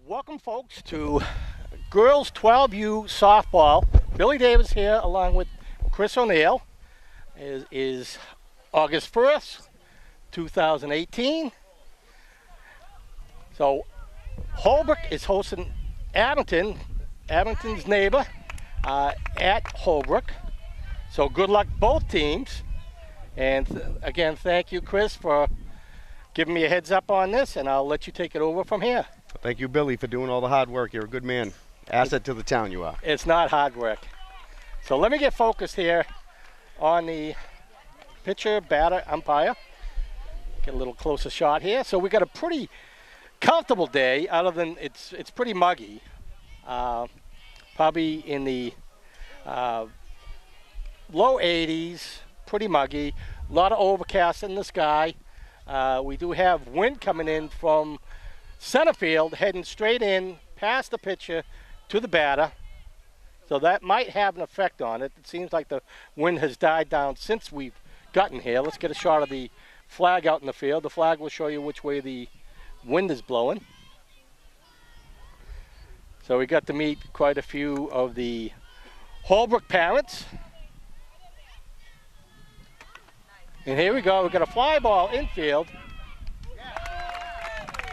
Welcome, folks, to girls 12U softball. Billy Davis here, along with Chris O'Neill. Is August 1st, 2018. So Holbrook is hosting Abington, Abington's neighbor, at Holbrook. So good luck both teams. And again, thank you, Chris, for giving me a heads up on this, and I'll let you take it over from here. Thank you, Billy, for doing all the hard work. You're a good man. Asset to the town you are. It's not hard work. So let me get focused here on the pitcher, batter, umpire. Get a little closer shot here. So we got a pretty comfortable day, other than it's pretty muggy. Probably in the low 80s, pretty muggy. A lot of overcast in the sky. We do have wind coming in from center field, heading straight in past the pitcher to the batter. So that might have an effect on it. It seems like the wind has died down since we've gotten here. Let's get a shot of the flag out in the field. The flag will show you which way the wind is blowing. So we got to meet quite a few of the Holbrook parents. And here we go. We've got a fly ball infield.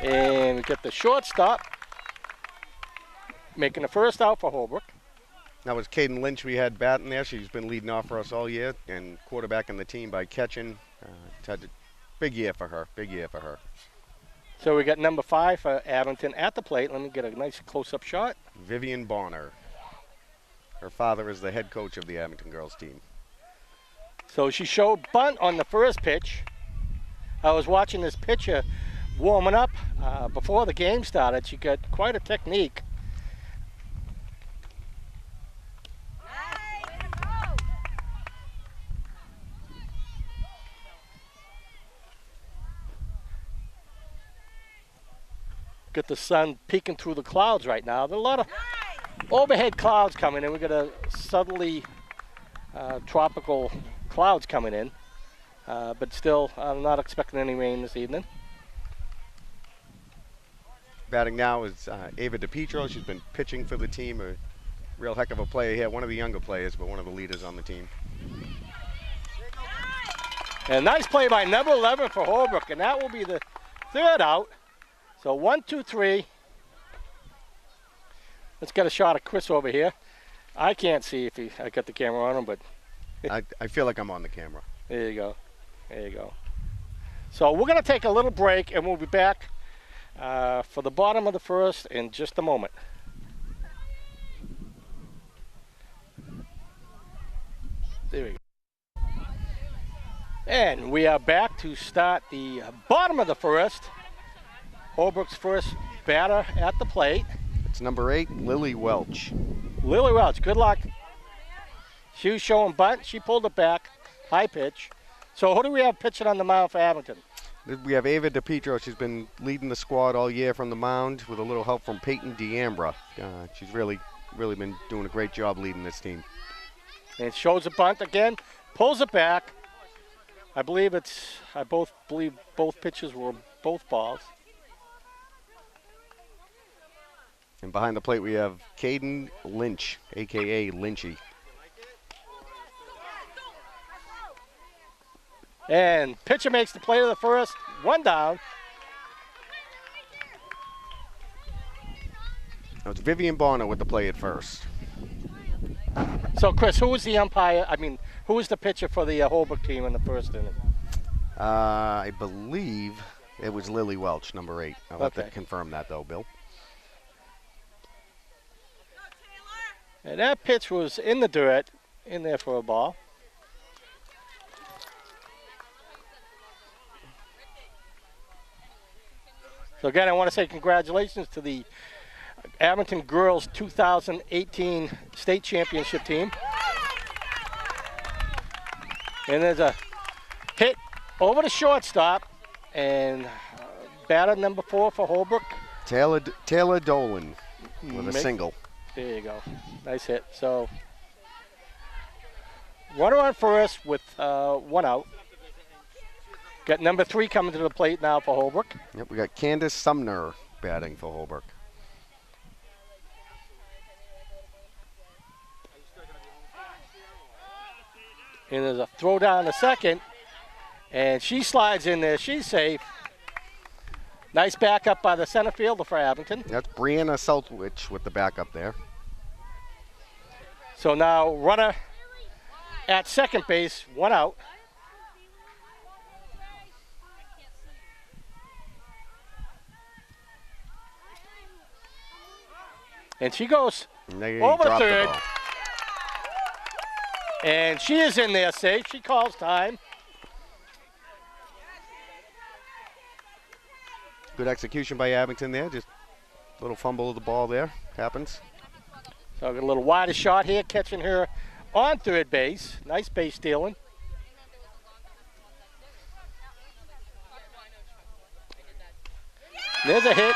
And we got the shortstop making the first out for Holbrook. That was Caden Lynch we had batting there. She's been leading off for us all year and quarterbacking the team by catching. Had a big year for her, big year for her. So we got number 5 for Abington at the plate. Let me get a nice close-up shot. Vivian Bonner. Her father is the head coach of the Abington girls team. So she showed bunt on the first pitch. I was watching this pitcher warming up before the game started. She got quite a technique. Got the sun peeking through the clouds right now. There are a lot of overhead clouds coming in. We got a southerly tropical clouds coming in, but still I'm not expecting any rain this evening. Batting now is Ava DiPietro. She's been pitching for the team. A real heck of a player here. One of the younger players, but one of the leaders on the team. And nice play by number 11 for Holbrook, and that will be the third out. So 1, 2, 3. Let's get a shot of Chris over here. I can't see if I got the camera on him, but I feel like I'm on the camera. There you go. There you go. So we're going to take a little break, and we'll be back for the bottom of the first in just a moment. There we go. And we are back to start the bottom of the first. Holbrook's first batter at the plate. It's number 8, Lily Welch. Lily Welch, good luck. She was showing bunt. She pulled it back. High pitch. So who do we have pitching on the mound for Abington? We have Ava DiPietro. She's been leading the squad all year from the mound with a little help from Peyton D'Ambra. She's really been doing a great job leading this team. And shows a bunt again. Pulls it back. I believe both pitches were both balls. And behind the plate we have Caden Lynch, a.k.a. Lynchy. And pitcher makes the play to the first. 1 down. Now it's Vivian Bonner with the play at first. So, Chris, who was the umpire? Who was the pitcher for the Holbrook team in the first inning? I believe it was Lily Welch, number 8. I'll have to confirm that, though, Bill. And that pitch was in the dirt, in there for a ball. So again, I want to say congratulations to the Abington Girls 2018 State Championship team. And there's a hit over the shortstop, and batter number 4 for Holbrook. Taylor Dolan with a single. There you go. Nice hit. So, runner on first with 1 out. Got number 3 coming to the plate now for Holbrook. Yep, we got Candace Sumner batting for Holbrook. And there's a throw down to second. And she slides in there. She's safe. Nice backup by the center fielder for Abington. That's Brianna Southwich with the backup there. So now runner at second base, 1 out. And she goes over third. And she is in there safe. She calls time. Good execution by Abington there. Just a little fumble of the ball there. Happens. So a little wider shot here, catching her on third base. Nice base stealing. There's a hit.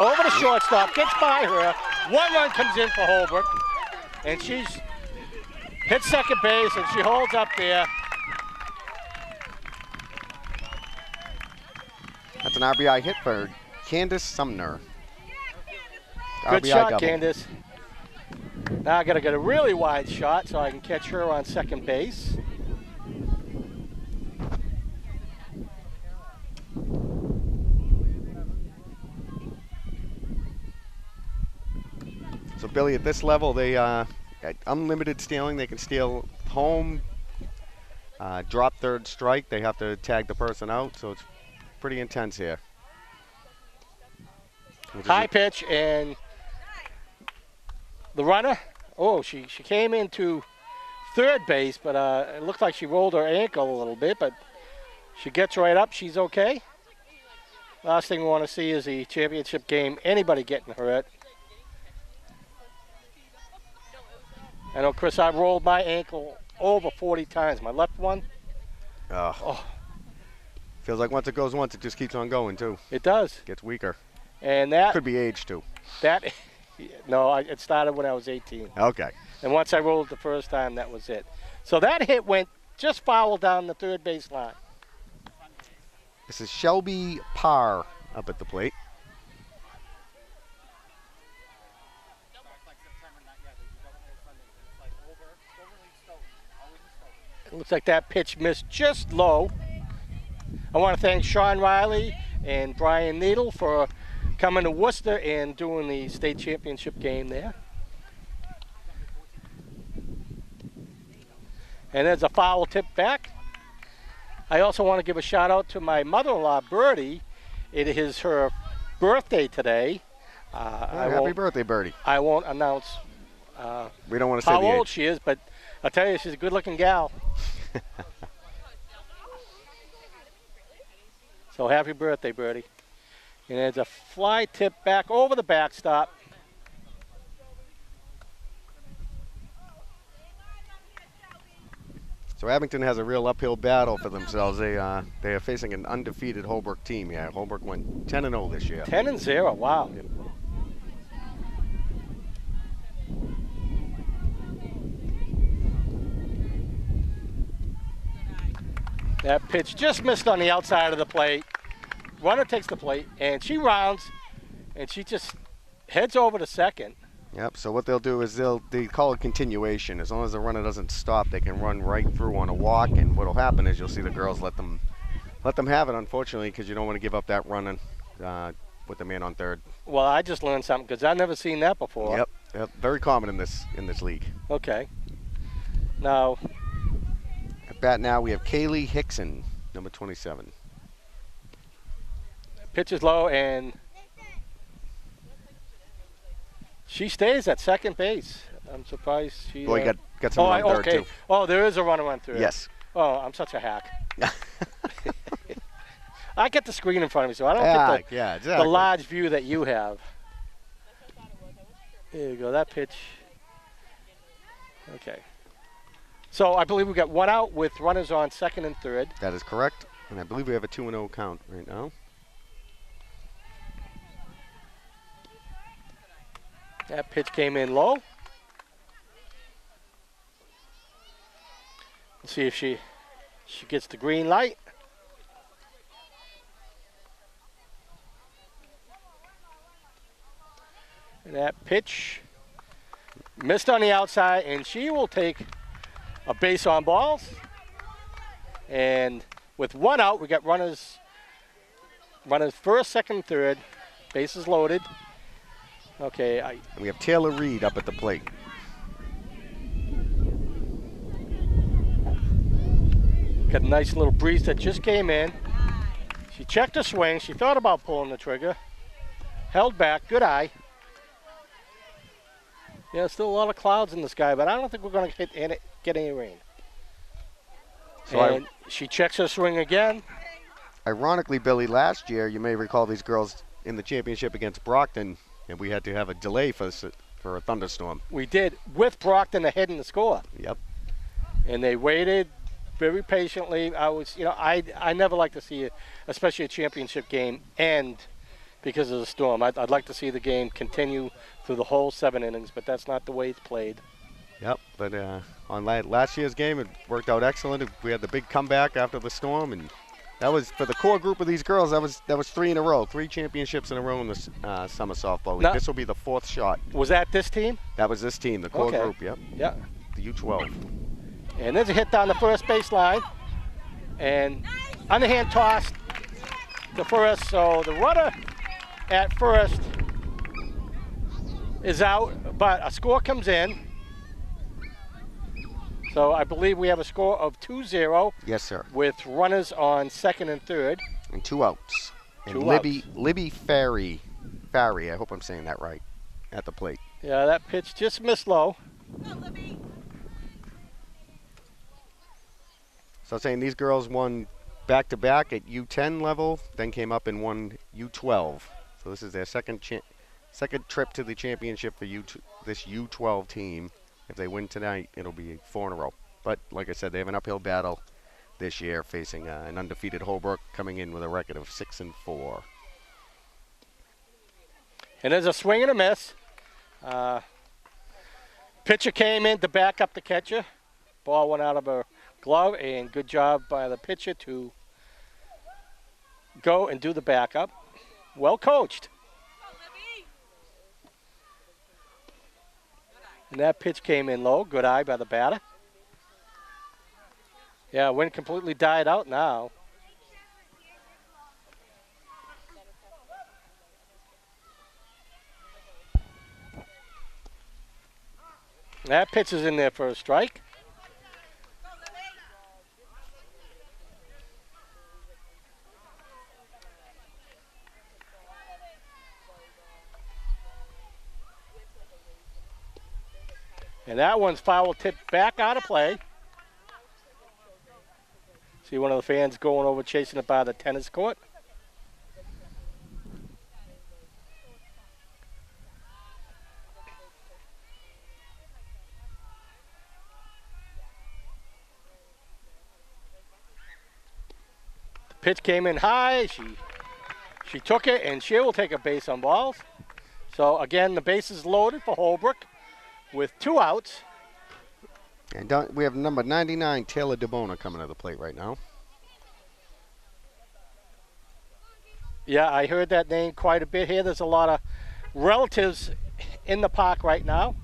Over the shortstop, gets by her. 1 run comes in for Holbrook. And she's hit second base, and she holds up there. That's an RBI hit for Candace Sumner. Good RBI shot, double. Candace. Now I got to get a really wide shot so I can catch her on second base. So Billy, at this level, they got unlimited stealing. They can steal home, drop third strike. They have to tag the person out, so it's pretty intense here. High pitch, and the runner, she came into third base, but it looked like she rolled her ankle a little bit, but she gets right up. She's okay. Last thing we want to see is the championship game, anybody getting hurt. I know, Chris, I rolled my ankle over 40 times. My left one. Feels like once it goes once, it just keeps on going, too. It does. Gets weaker. And that could be age, too. It started when I was 18. Okay. And once I rolled the first time, that was it. So that hit went just foul down the third base line. This is Shelby Parr up at the plate. It looks like that pitch missed just low. I want to thank Sean Riley and Brian Needle for coming to Worcester and doing the state championship game there. And there's a foul tip back. I also want to give a shout out to my mother-in-law, Birdie. It is her birthday today. Happy birthday, Birdie. I won't announce we don't want to say how old she is, but I'll tell you, she's a good-looking gal. So happy birthday, Birdie. And there's a fly tip back over the backstop. So Abington has a real uphill battle for themselves. They are facing an undefeated Holbrook team. Yeah, Holbrook went 10-0 this year. 10-0, wow. Yep. That pitch just missed on the outside of the plate. Runner takes the plate, and she rounds, and she just heads over to second. Yep, so what they'll do is they call it continuation. As long as the runner doesn't stop, they can run right through on a walk, and what'll happen is you'll see the girls let them have it, unfortunately, because you don't want to give up that running with the man on third. Well, I just learned something because I've never seen that before. Yep, very common in this league. Okay. Now, at bat now we have Kaylee Hickson, number 27. Pitch is low, and she stays at second base. I'm surprised she... Well, you got someone on third, too. Oh, there is a runner on third. Yes. Oh, I'm such a hack. I get the screen in front of me, so I don't get the large view that you have. There you go, that pitch. Okay. So I believe we got 1 out with runners on second and third. That is correct. And I believe we have a 2-0 count right now. That pitch came in low. Let's see if she gets the green light. And that pitch missed on the outside, and she will take a base on balls. And with one out, we got runners first, second, third. Bases loaded. Okay. And we have Taylor Reed up at the plate. Got a nice little breeze that just came in. She checked her swing. She thought about pulling the trigger. Held back. Good eye. Yeah, still a lot of clouds in the sky, but I don't think we're going to get any rain. So and she checks her swing again. Ironically, Billy, last year, you may recall these girls in the championship against Brockton, and we had to have a delay for a thunderstorm. We did, with Brockton ahead in the score. Yep. And they waited very patiently. I never like to see, especially a championship game, end because of the storm. I'd like to see the game continue through the whole 7 innings, but that's not the way it's played. Yep, but on last year's game, it worked out excellent. We had the big comeback after the storm, and that was, for the core group of these girls, that was 3 in a row, 3 championships in a row in the summer softball league. This will be the 4th shot. Was that this team? That was this team, the core group, yep. Yeah. The U12. And there's a hit down the first baseline, and underhand toss to first, so the runner at first is out, but a score comes in. So I believe we have a score of 2-0. Yes, sir. With runners on second and third. And 2 outs. And Libby Ferry, I hope I'm saying that right, at the plate. Yeah, that pitch just missed low. So I'm saying these girls won back-to-back at U10 level, then came up and won U12. So this is their second trip to the championship for this U12 team. If they win tonight, it'll be 4 in a row. But like I said, they have an uphill battle this year, facing an undefeated Holbrook, coming in with a record of 6-4. And there's a swing and a miss. Pitcher came in to back up the catcher. Ball went out of her glove, and good job by the pitcher to go and do the backup. Well coached. And that pitch came in low. Good eye by the batter. Yeah, wind completely died out now. That pitch is in there for a strike. And that one's foul tipped back out of play. See one of the fans going over chasing it by the tennis court. The pitch came in high. She took it, and she will take a base on balls. So again, the base is loaded for Holbrook with 2 outs. And we have number 99, Taylor DeBona, coming to the plate right now. Yeah, I heard that name quite a bit here. There's a lot of relatives in the park right now.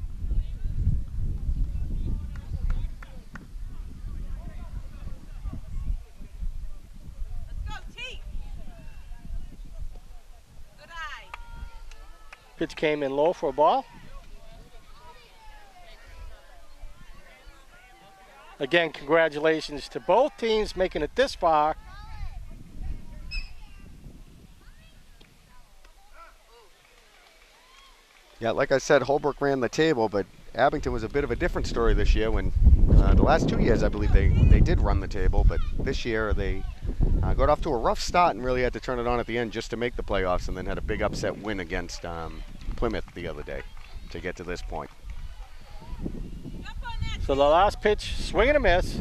Let's go, T. Good eye. Pitch came in low for a ball. Again, congratulations to both teams making it this far. Yeah, like I said, Holbrook ran the table, but Abington was a bit of a different story this year when the last 2 years, I believe, they did run the table, but this year they got off to a rough start and really had to turn it on at the end just to make the playoffs, and then had a big upset win against Plymouth the other day to get to this point. So the last pitch, swing and a miss.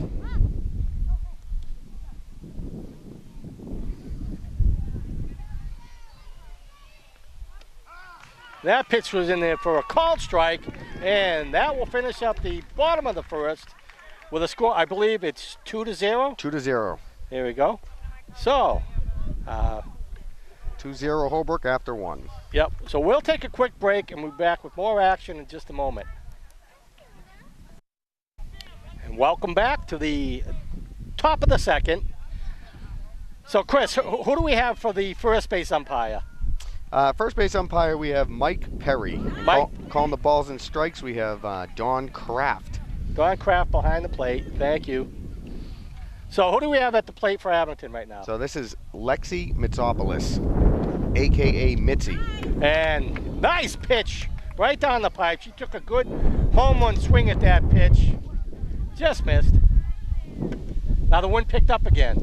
That pitch was in there for a called strike, and that will finish up the bottom of the first with a score. I believe it's 2-0. 2-0. There we go. So, 2-0 Holbrook after 1. Yep. So we'll take a quick break, and we'll be back with more action in just a moment. And welcome back to the top of the second. So, Chris, who do we have for the first base umpire? First base umpire, we have Mike Perry. Calling the balls and strikes, we have Don Kraft. Don Kraft behind the plate. Thank you. So, who do we have at the plate for Abington right now? So this is Lexi Mitsopoulos, a.k.a. Mitzi. And nice pitch right down the pipe. She took a good home run swing at that pitch. Just missed. Now the wind picked up again.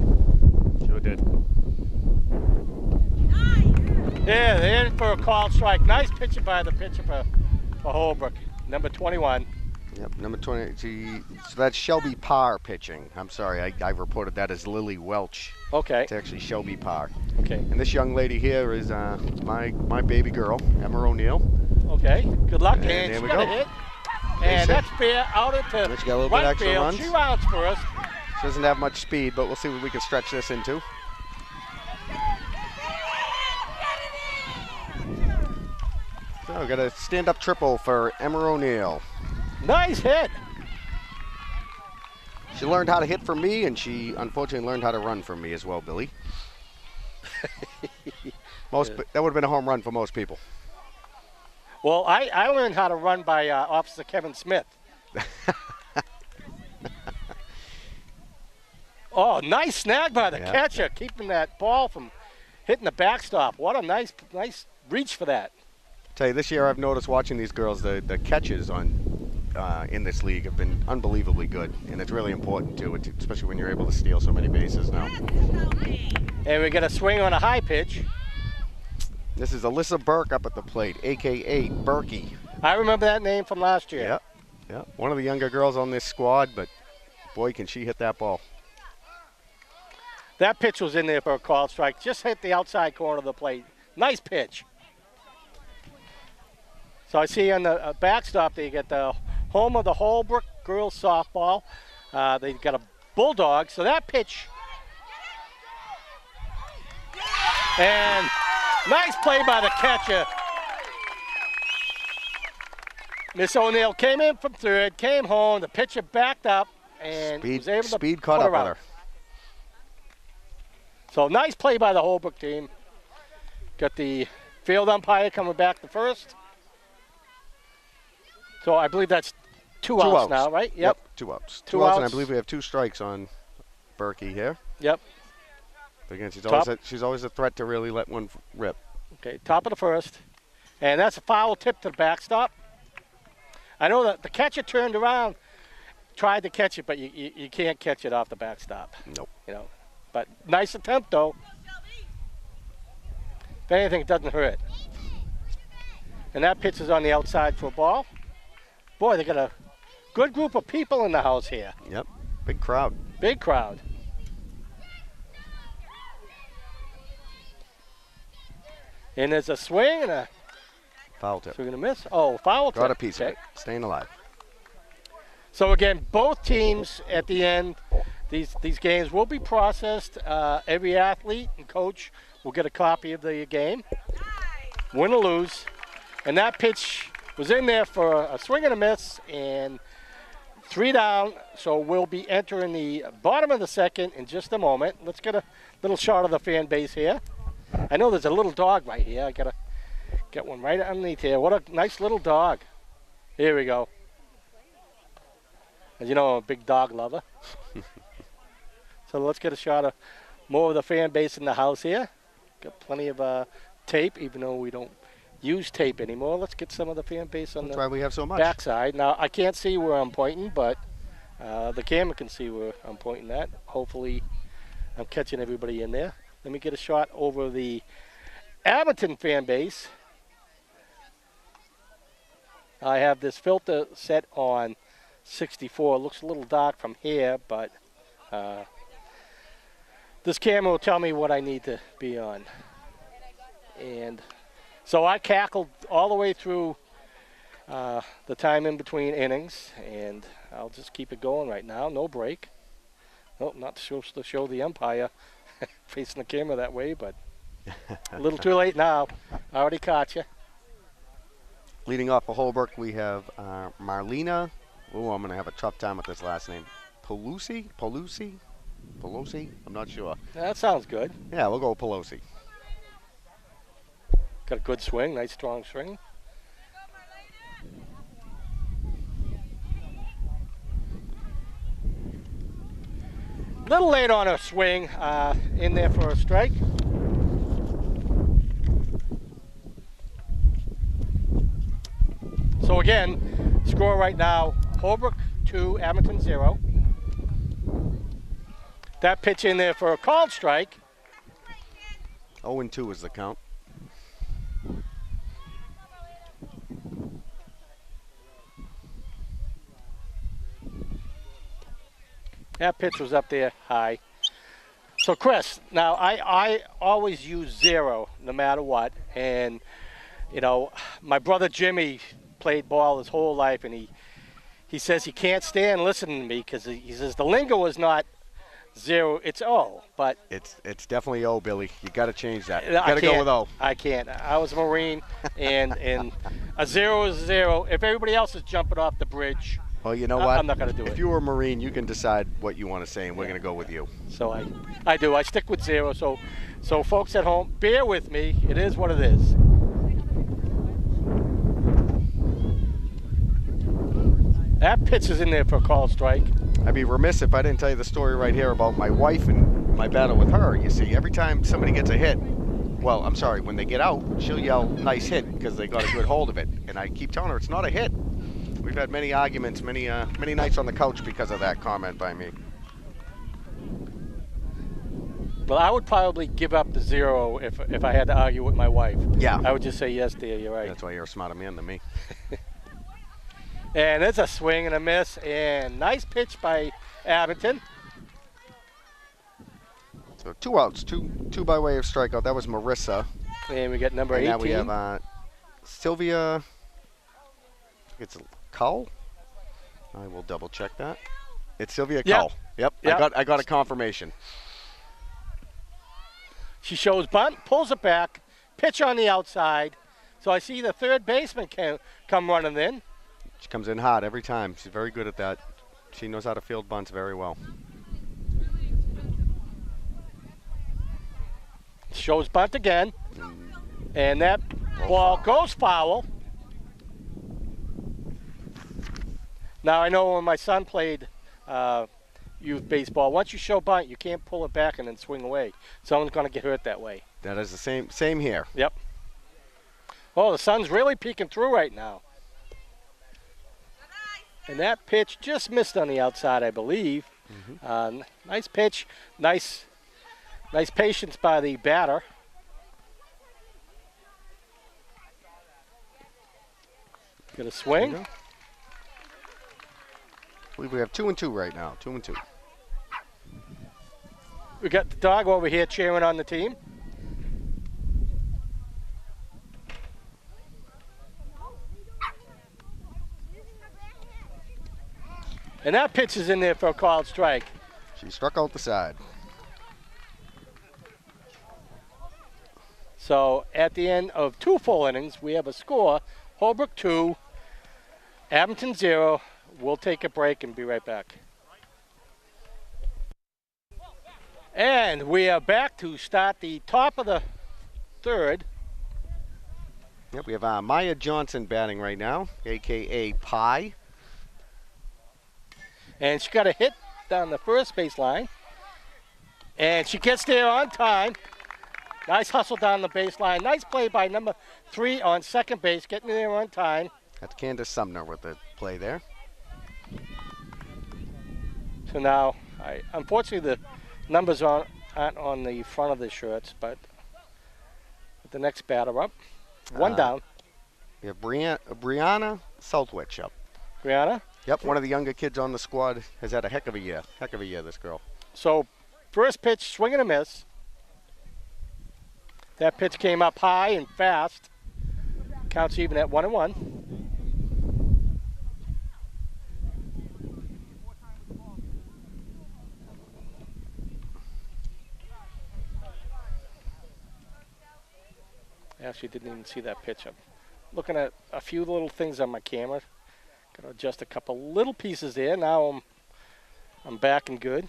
Sure did. Yeah, they're in for a called strike. Nice pitcher by the pitcher for Holbrook, number 21. Yep, number 20. So that's Shelby Parr pitching. I'm sorry, I reported that as Lily Welch. Okay. It's actually Shelby Parr. Okay. And this young lady here is my baby girl, Emma O'Neill. Okay. Good luck. And And there she we got a go. hit. And that's fair out into She got a little bit right extra field. runs. She rounds first. She doesn't have much speed, but we'll see what we can stretch this into. So we got a stand-up triple for Emma O'Neill. Nice hit. She learned how to hit from me, and she unfortunately learned how to run from me as well, Billy. That would have been a home run for most people. Well, I learned how to run by Officer Kevin Smith. Oh, nice snag by the catcher, keeping that ball from hitting the backstop. What a nice reach for that. Tell you, this year I've noticed watching these girls, the catches in this league have been unbelievably good, and it's really important too, especially when you're able to steal so many bases now. And we get a swing on a high pitch. This is Alyssa Burke up at the plate, a.k.a. Berkey. I remember that name from last year. Yep. One of the younger girls on this squad, but boy, can she hit that ball. That pitch was in there for a called strike. Just hit the outside corner of the plate. Nice pitch. So I see on the backstop there you get the home of the Holbrook girls softball. They got a bulldog. So that pitch. And nice play by the catcher. Miss O'Neill came in from third, came home. The pitcher backed up and was able to speed put caught her up with out. her. So nice play by the Holbrook team. Got the field umpire coming back to first. So I believe that's two outs now, right? Yep, 2 outs. Two outs, and I outs. believe we have 2 strikes on Berkey here. Yep. But again, she's always a threat to really let one rip. Okay, top of the first. And that's a foul tip to the backstop. I know that the catcher turned around, tried to catch it, but you can't catch it off the backstop. Nope. You know, but nice attempt, though. If anything, it doesn't hurt. And that pitch is on the outside for a ball. Boy, they got a good group of people in the house here. Yep, big crowd. Big crowd. And there's a swing and a Foul tip. swing and a miss. Oh, foul tip. Got a piece of Okay. it. Staying alive. So again, both teams at the end, these games will be processed. Every athlete and coach will get a copy of the game, win or lose. And that pitch was in there for a swing and a miss and 3 down. So we'll be entering the bottom of the second in just a moment. Let's get a little shot of the fan base here. I know there's a little dog right here. I gotta get one right underneath here. What a nice little dog. Here we go. As you know, I'm a big dog lover. So let's get a shot of more of the fan base in the house here. Got plenty of tape, even though we don't use tape anymore. Let's get some of the fan base on That's why we have so much. backside. Now, I can't see where I'm pointing, but the camera can see where I'm pointing at. Hopefully, I'm catching everybody in there. Let me get a shot over the Abington fan base. I have this filter set on 64. It looks a little dark from here, but this camera will tell me what I need to be on. And so I cackled all the way through the time in between innings, and I'll just keep it going right now. No break. Nope, not supposed to show the umpire facing the camera that way, but a little too late now. I already caught you. Leading off for Holbrook, we have Marlena. Oh, I'm going to have a tough time with this last name. Pelosi? I'm not sure. That sounds good. Yeah, we'll go with Pelosi. Got a good swing, nice strong swing. Little late on her swing, in there for a strike. So again, score right now, Holbrook 2, Abington 0. That pitch in there for a called strike. 0-2 is the count. That pitch was up there high. So Chris, now I always use 0 no matter what. And, you know, my brother Jimmy played ball his whole life, and he says he can't stand listening to me because he says the lingo is not 0, it's O. But it's definitely O, Billy. You got to change that. You I got to go can't. with O. I can't. I was a Marine, and a 0 is a 0. If everybody else is jumping off the bridge, Well, you know what? I'm not going to do it. If you were a Marine, you can decide what you want to say, and we're going to go with you. So I do. I stick with 0. So folks at home, bear with me. It is what it is. That pitch is in there for a call strike. I'd be remiss if I didn't tell you the story right here about my wife and my battle with her. You see, every time somebody gets a hit, well, I'm sorry, when they get out, she'll yell, "Nice hit," because they got a good hold of it. And I keep telling her it's not a hit. We've had many arguments, many nights on the couch because of that comment by me. Well, I would probably give up the 0 if I had to argue with my wife. Yeah. I would just say, yes, dear, you're right. That's why you're a smarter man than me. And there's a swing and a miss, and nice pitch by Abington. So 2 outs, two by way of strikeout. That was Marissa. And we got number And 18. now we have Sylvia. It's Cull. I will double check that. It's Sylvia Cull. Yep. I got a confirmation. She shows bunt, pulls it back, pitch on the outside. So I see the third baseman come running in. She comes in hot every time. She's very good at that. She knows how to field bunts very well. Shows bunt again. And that ball goes foul. Now I know when my son played youth baseball, once you show bunt, you can't pull it back and then swing away. Someone's going to get hurt that way. That is the same here. Yep. Oh, the sun's really peeking through right now. And that pitch just missed on the outside, I believe. Nice pitch, nice patience by the batter. Get a swing. I believe we have 2-2 right now. 2-2. We got the dog over here cheering on the team. And that pitch is in there for a called strike. She struck out the side. So at the end of 2 full innings, we have a score, Holbrook 2, Abington 0. We'll take a break and be right back. And we are back to start the top of the 3rd. Yep, we have Maya Johnson batting right now, a.k.a. Pie. And she got a hit down the first base line. And she gets there on time. Nice hustle down the baseline. Nice play by number 3 on second base, getting there on time. That's Candace Sumner with the play there. So now, unfortunately, the numbers aren't on the front of the shirts, but the next batter up. One down. We have Brianna Southwich up. Brianna? Yep, one of the younger kids on the squad has had a heck of a year. This girl. So, first pitch, swing and a miss. That pitch came up high and fast. Counts even at 1-1. Actually, didn't even see that pitch. I'm looking at a few little things on my camera. Got to adjust a couple little pieces there. Now I'm I'm back and good.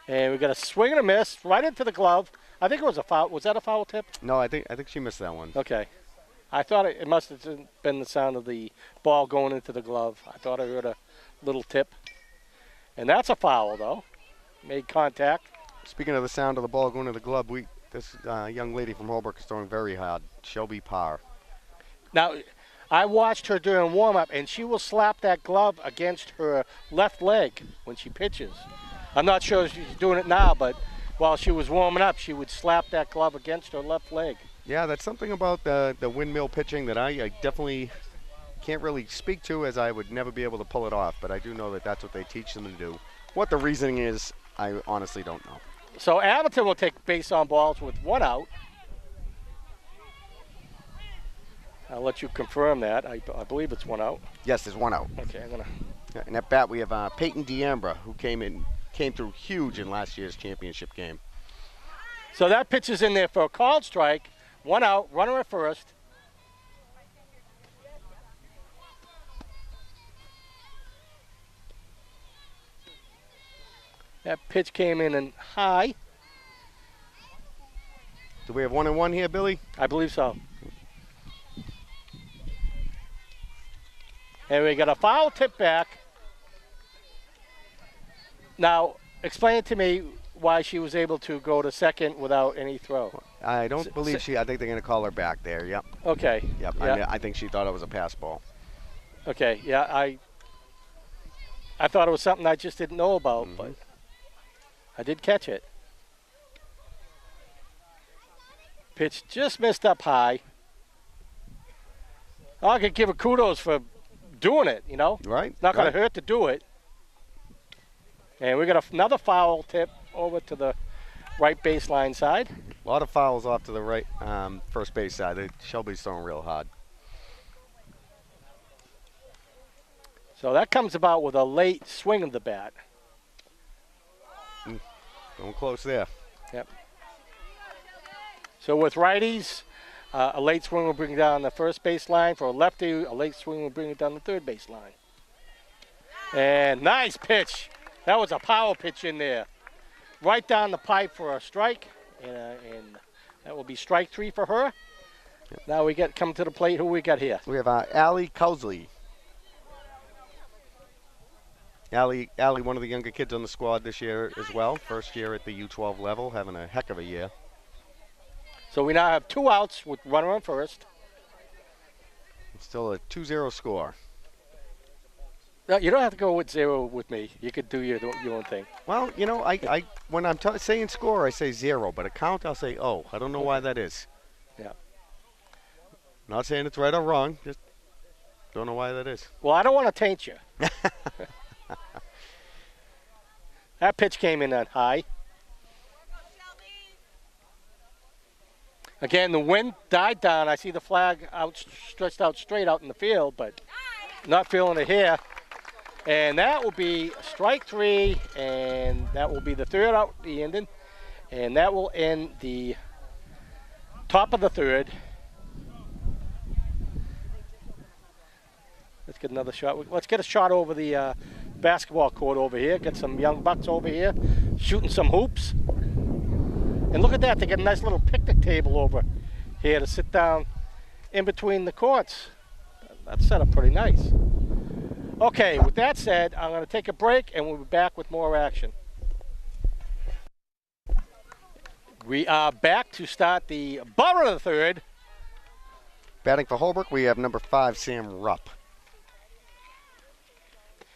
And we got a swing and a miss right into the glove. I think it was a foul. Was that a foul tip? No, I think she missed that one. Okay. I thought it must have been the sound of the ball going into the glove. I thought I heard a little tip. And that's a foul, though. Made contact. Speaking of the sound of the ball going to the glove, this young lady from Holbrook is throwing very hard. Shelby Parr. Now, I watched her during warm-up, and she will slap that glove against her left leg when she pitches. I'm not sure if she's doing it now, but while she was warming up, she would slap that glove against her left leg. Yeah, that's something about the windmill pitching that I definitely can't really speak to, as I would never be able to pull it off, but I do know that that's what they teach them to do. What the reasoning is, I honestly don't know. So Abington will take base on balls with 1 out. I'll let you confirm that. I believe it's 1 out. Yes, there's 1 out. Okay, I'm gonna. And at bat we have Peyton D'Ambra, who came through huge in last year's championship game. So that pitch is in there for a called strike. 1 out, runner at first. That pitch came in and high. Do we have 1-1 here, Billy? I believe so. And we got a foul tip back. Now, explain it to me why she was able to go to second without any throw. I don't believe I think they're going to call her back there. Yep. Okay. Yep. Yeah. I think she thought it was a pass ball. Okay. Yeah. I thought it was something I just didn't know about, but I did catch it. Pitch just missed up high. I could give her kudos for doing it, you know. Right. It's not going to hurt to do it. And we got another foul tip over to the right baseline side. A lot of fouls off to the right first base side. Shelby's throwing real hard. So that comes about with a late swing of the bat. Going close there. Yep. So with righties, a late swing will bring it down the first base line. For a lefty, a late swing will bring it down the third base line. And nice pitch. That was a power pitch in there. Right down the pipe for a strike. And that will be strike 3 for her. Yep. Now we come to the plate. Who we got here? We have Allie Cousley. Allie, one of the younger kids on the squad this year as well. First year at the U12 level, having a heck of a year. So we now have 2 outs with runner on first. It's still a 2-0 score. No, you don't have to go with 0 with me. You could do your own thing. Well, you know, I when I'm saying score, I say 0, but a count, I'll say oh. I don't know why that is. Yeah. Not saying it's right or wrong, just don't know why that is. Well, I don't want to taint you. That pitch came in that high. Again, the wind died down. I see the flag stretched out straight out in the field, but not feeling it here. And that will be strike 3, and that will be the third out, the ending. And that will end the top of the third. Let's get another shot. Let's get a shot over the basketball court over here. Get some young bucks over here shooting some hoops. And look at that. They got a nice little picnic table over here to sit down in between the courts. That's set up pretty nice. Okay, with that said, I'm going to take a break and we'll be back with more action. We are back to start the bottom of the third. Batting for Holbrook, we have number 5, Sam Rupp.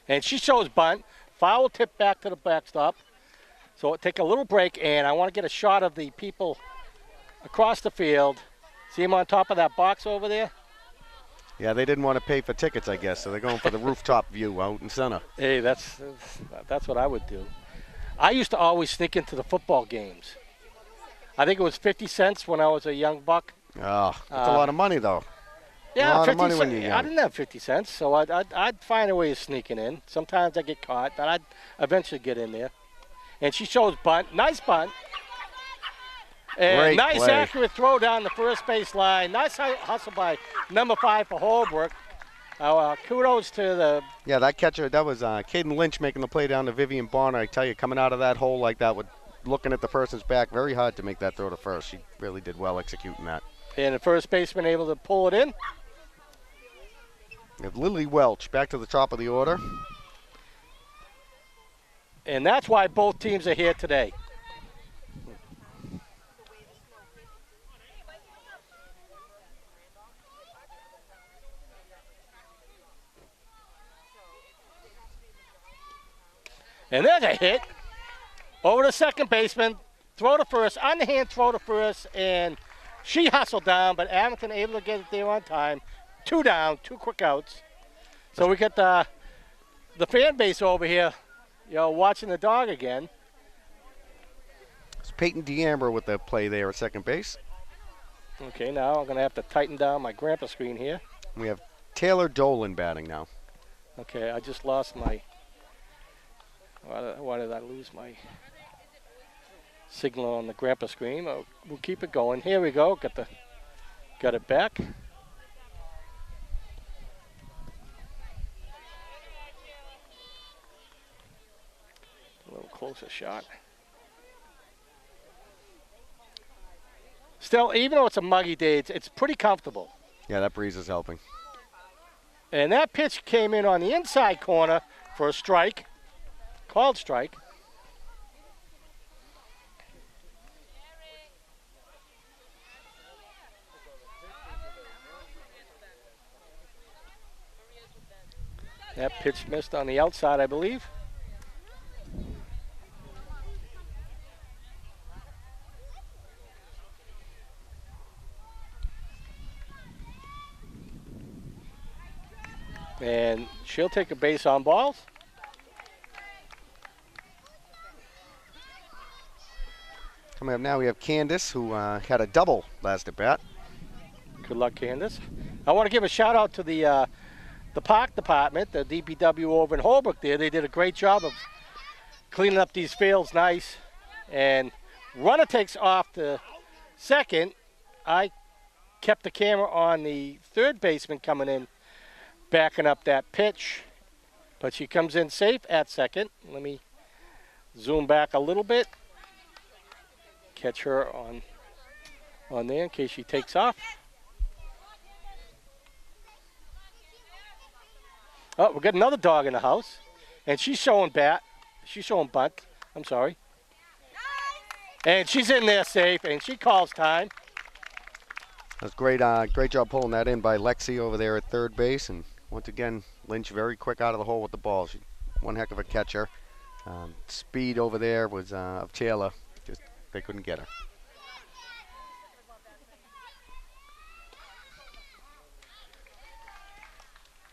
And she shows bunt. Foul tip back to the backstop. So we'll take a little break, and I want to get a shot of the people across the field. See them on top of that box over there? Yeah, they didn't want to pay for tickets, I guess, so they're going for the rooftop view out in center. Hey, that's what I would do. I used to always sneak into the football games. I think it was 50 cents when I was a young buck. Oh, that's a lot of money, though. Yeah, a lot 50 of money when you're cents. young. I didn't have 50 cents, so I'd find a way of sneaking in. Sometimes I get caught, but I'd eventually get in there. And she shows bunt. Nice bunt. And Great nice play. accurate throw down the first base line. Nice hustle by number 5 for Holbrook. Kudos to the. Yeah, that catcher, that was Caden Lynch making the play down to Vivian Bonner. I tell you, coming out of that hole like that with looking at the person's back, very hard to make that throw to first. She really did well executing that. And the first baseman able to pull it in. We have Lily Welch back to the top of the order. And that's why both teams are here today. And there's a hit over to second baseman. Throw to first, underhand throw to first, and she hustled down, but Abington able to get it there on time. 2 down, 2 quick outs. So we got the fan base over here, watching the dog again. It's Peyton DeAmber with the play there at second base. Okay, now I'm going to have to tighten down my grandpa screen here. We have Taylor Dolan batting now. Okay, I just lost my. Why did I lose my signal on the grandpa screen? We'll keep it going. Here we go. Got it back. A little closer shot. Still, even though it's a muggy day, it's pretty comfortable. Yeah, that breeze is helping. And that pitch came in on the inside corner for a strike. Called strike. That pitch missed on the outside, I believe. And she'll take a base on balls. Coming up now, we have Candace, who had a double last at bat. Good luck, Candace. I want to give a shout out to the park department, the DPW over in Holbrook there. They did a great job of cleaning up these fields nice. And runner takes off to second. I kept the camera on the third baseman coming in, backing up that pitch. But she comes in safe at second. Let me zoom back a little bit. Catch her on there in case she takes off. Oh, we got another dog in the house, and she's showing bat. She's showing bunt. I'm sorry. And she's in there safe, and she calls time. That's great. Great job pulling that in by Lexi over there at third base, and once again, Lynch very quick out of the hole with the ball. She one heck of a catcher. Speed over there was of Taylor. Just they couldn't get her.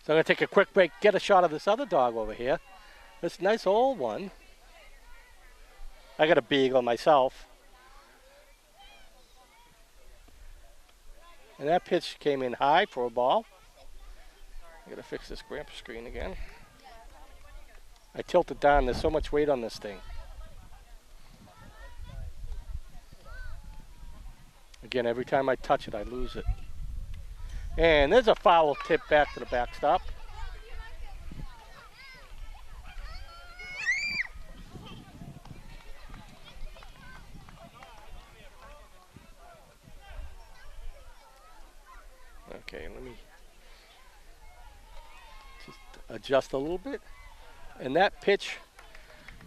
So I'm going to take a quick break, get a shot of this other dog over here. This nice old one. I got a beagle myself. And that pitch came in high for a ball. I got to fix this grandpa screen again. I tilted down. There's so much weight on this thing. Again, every time I touch it, I lose it. And there's a foul tip back to the backstop. Okay, let me just adjust a little bit. And that pitch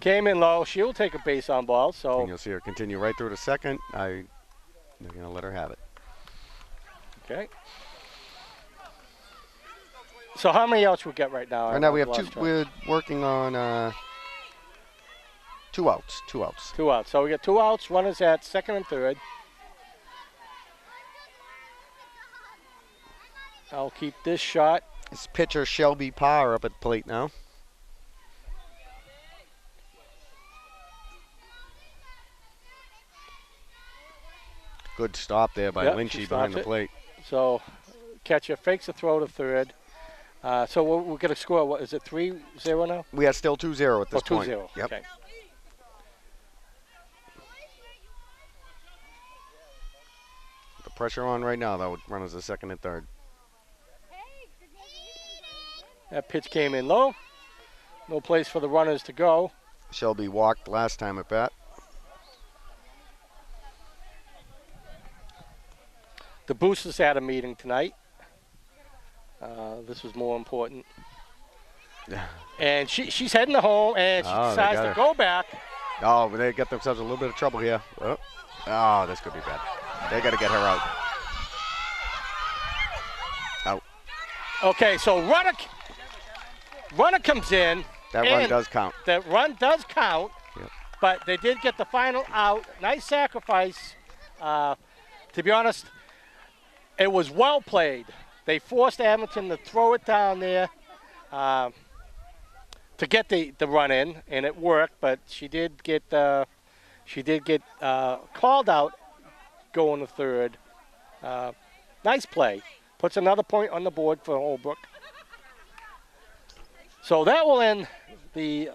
came in low. She'll take a base on ball. So and you'll see her continue right through to second. They're going to let her have it. Okay. So how many outs we get right now? Right now we have two. We're working on 2 outs. 2 outs. 2 outs. So we get 2 outs. Runners at second and third. I'll keep this shot. It's pitcher Shelby Parr up at the plate now. Good stop there by Lynchy behind the plate. So catcher fakes a throw to third. So we'll get a score. What is it, 3-0 now? We are still 2-0 at this point. 2-0. Yep. Okay. The pressure on right now, though, with runners at second and third. That pitch came in low. No place for the runners to go. Shelby walked last time at bat. The boosters had a meeting tonight. This was more important. And she's heading to home, and she decides to go back. Oh, they got themselves a little bit of trouble here. Oh, this could be bad. They got to get her out. Out. Okay, so runner comes in. That run does count. That run does count, yep. But they did get the final out. Nice sacrifice. To be honest, it was well played. They forced Abington to throw it down there to get the run in, and it worked. But she did get called out going to third. Nice play. Puts another point on the board for Holbrook. So that will end the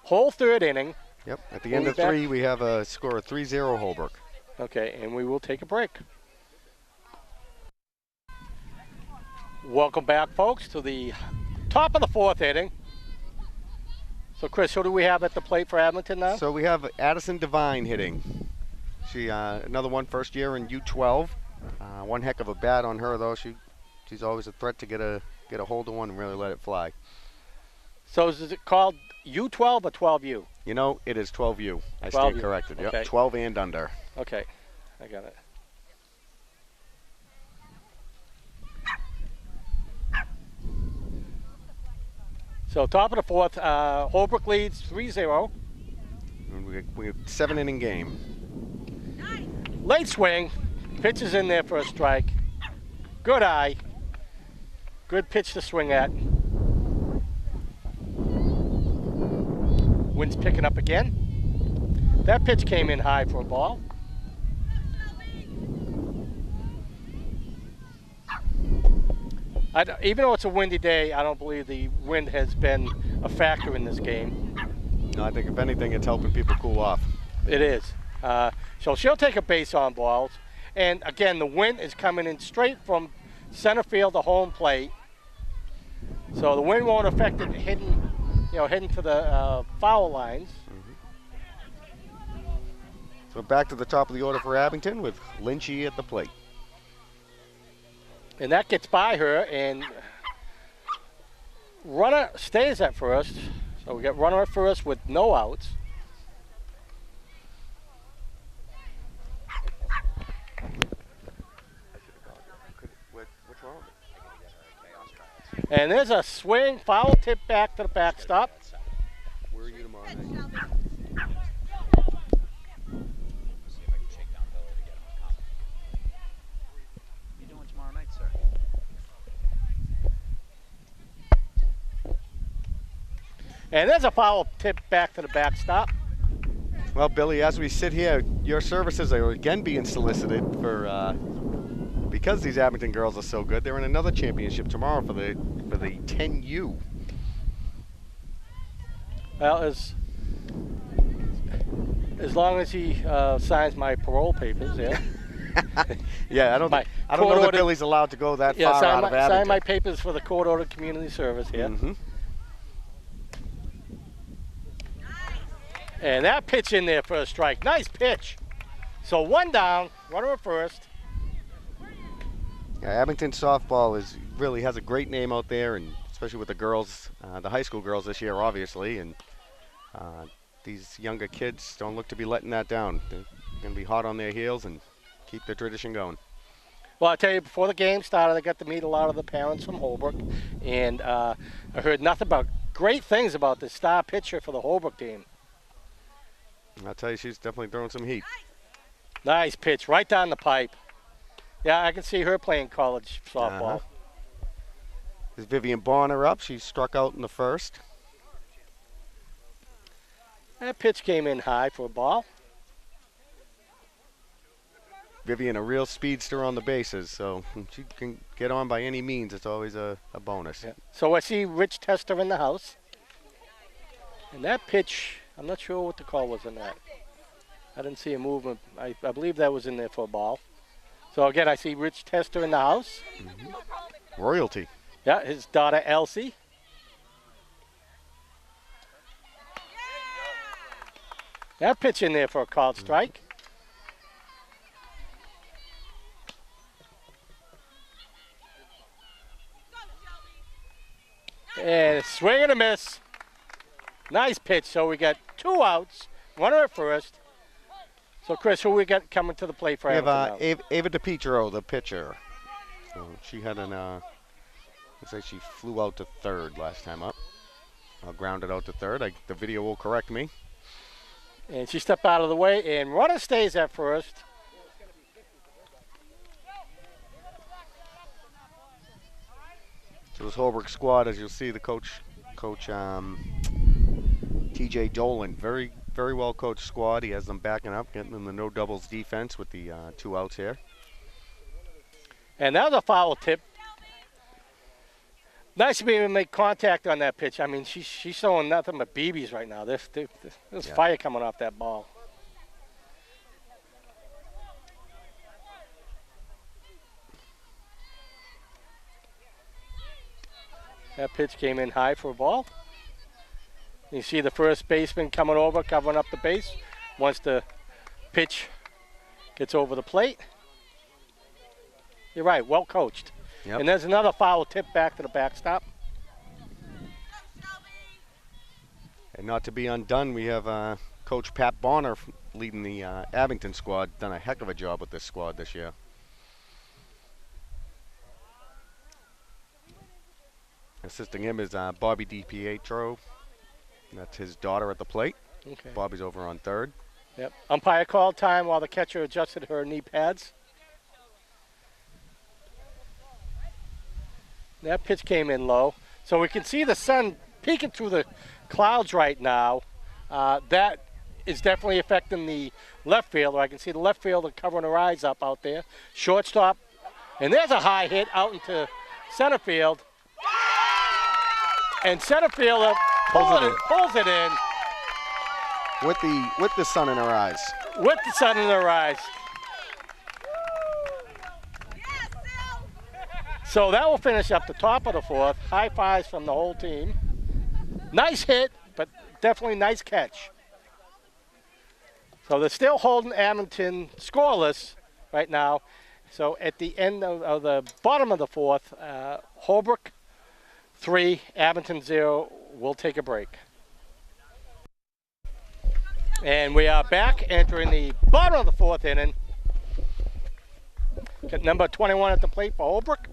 whole third inning. Yep. At the end of 3, we have a score of 3-0 Holbrook. Okay, and we will take a break. Welcome back, folks, to the top of the 4th inning. So, Chris, who do we have at the plate for Abington now? So we have Addison Devine hitting. She another one, first year in U12. One heck of a bat on her, though. She's always a threat to get a hold of one and really let it fly. So is it called U12 or 12U? You know, it is 12U. I 12U. stand corrected. Okay. Yep, 12 and under. Okay, I got it. So top of the 4th, Holbrook leads 3-0. We have 7-inning game. Late swing, pitch is in there for a strike. Good eye. Good pitch to swing at. Wind's picking up again. That pitch came in high for a ball. Even though it's a windy day, I don't believe the wind has been a factor in this game. No, I think if anything, it's helping people cool off. It is. So she'll take a base on balls. And again, the wind is coming in straight from center field to home plate. So the wind won't affect it heading to the foul lines. Mm-hmm. So back to the top of the order for Abington with Lynchy at the plate. And that gets by her, and runner stays at first. So we got runner at first with no outs. And there's a swing, foul tip back to the backstop. Where are you tomorrow night? See if I can shake down Billy to get him a comment. What are you doing tomorrow night, sir? And there's a foul tip back to the backstop. Well, Billy, as we sit here, your services are again being solicited for because these Abington girls are so good. They're in another championship tomorrow for the 10U. Well, as long as he signs my parole papers, yeah. Yeah, I don't know that Billy's allowed to go that far out of Abington. Sign my papers for the court-ordered community service here. Mm-hmm. And that pitch in there for a strike. Nice pitch. So one down, runner at first. Yeah, Abington softball really has a great name out there, and especially with the girls, the high school girls this year, obviously. And these younger kids don't look to be letting that down. They're going to be hot on their heels and keep the tradition going. Well, I tell you, before the game started, I got to meet a lot of the parents from Holbrook, and I heard nothing but great things about the star pitcher for the Holbrook team. I'll tell you, she's definitely throwing some heat. Nice pitch, right down the pipe. Yeah, I can see her playing college softball. Is Vivian Bonner up? She struck out in the first. That pitch came in high for a ball. Vivian, a real speedster on the bases, so she can get on by any means. It's always a bonus. Yeah. So I see Rich Tester in the house. And that pitch, I'm not sure what the call was on that. I didn't see a movement. I believe that was in there for a ball. So again, I see Rich Tester in the house. Mm-hmm. Royalty. Yeah, his daughter Elsie. That pitch in there for a called strike. And a swing and a miss. Nice pitch. So we got 2 outs, runner at first. So Chris, who we got coming to the plate for We have Abington now? Ava DiPietro, the pitcher. So she had an, looks like she flew out to third last time up. Grounded out to third. The video will correct me. And she stepped out of the way, and runner stays at first. So this Holbrook squad, as you'll see, the coach TJ Dolan, very well coached squad. He has them backing up, getting them the no doubles defense with the 2 outs here. And that was a foul tip. Nice to be able to make contact on that pitch. I mean, she's showing nothing but BBs right now. There's fire coming off that ball. That pitch came in high for a ball. You see the first baseman coming over, covering up the base once the pitch gets over the plate. You're right, well coached. Yep. And there's another foul tip back to the backstop. And not to be undone, we have Coach Pat Bonner leading the Abington squad. Done a heck of a job with this squad this year. Assisting him is Bobby DiPietro. That's his daughter at the plate. Okay. Bobby's over on third. Yep. Umpire called time while the catcher adjusted her knee pads. That pitch came in low. So we can see the sun peeking through the clouds right now. That is definitely affecting the left fielder. I can see the left fielder covering her eyes up out there. Shortstop. And there's a high hit out into center field. And center fielder pulls it in. With the sun in her eyes. With the sun in her eyes. So that will finish up the top of the 4th. High fives from the whole team. Nice hit, but definitely nice catch. So they're still holding Abington scoreless right now. So at the end of the bottom of the 4th, Holbrook 3, Abington 0. We'll take a break. And we are back entering the bottom of the 4th inning. Got number 21 at the plate for Holbrook.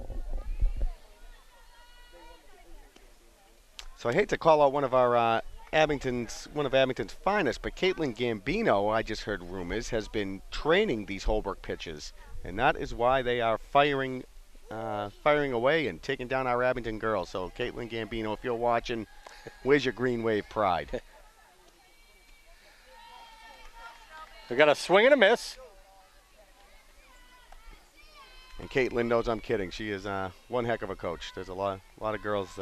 So I hate to call out one of Abington's finest, but Caitlin Gambino, I just heard rumors, has been training these Holbrook pitches, and that is why they are firing away and taking down our Abington girls. So Caitlin Gambino, if you're watching, where's your Green Wave pride? We got a swing and a miss. And Caitlin knows I'm kidding. She is one heck of a coach. There's a lot of girls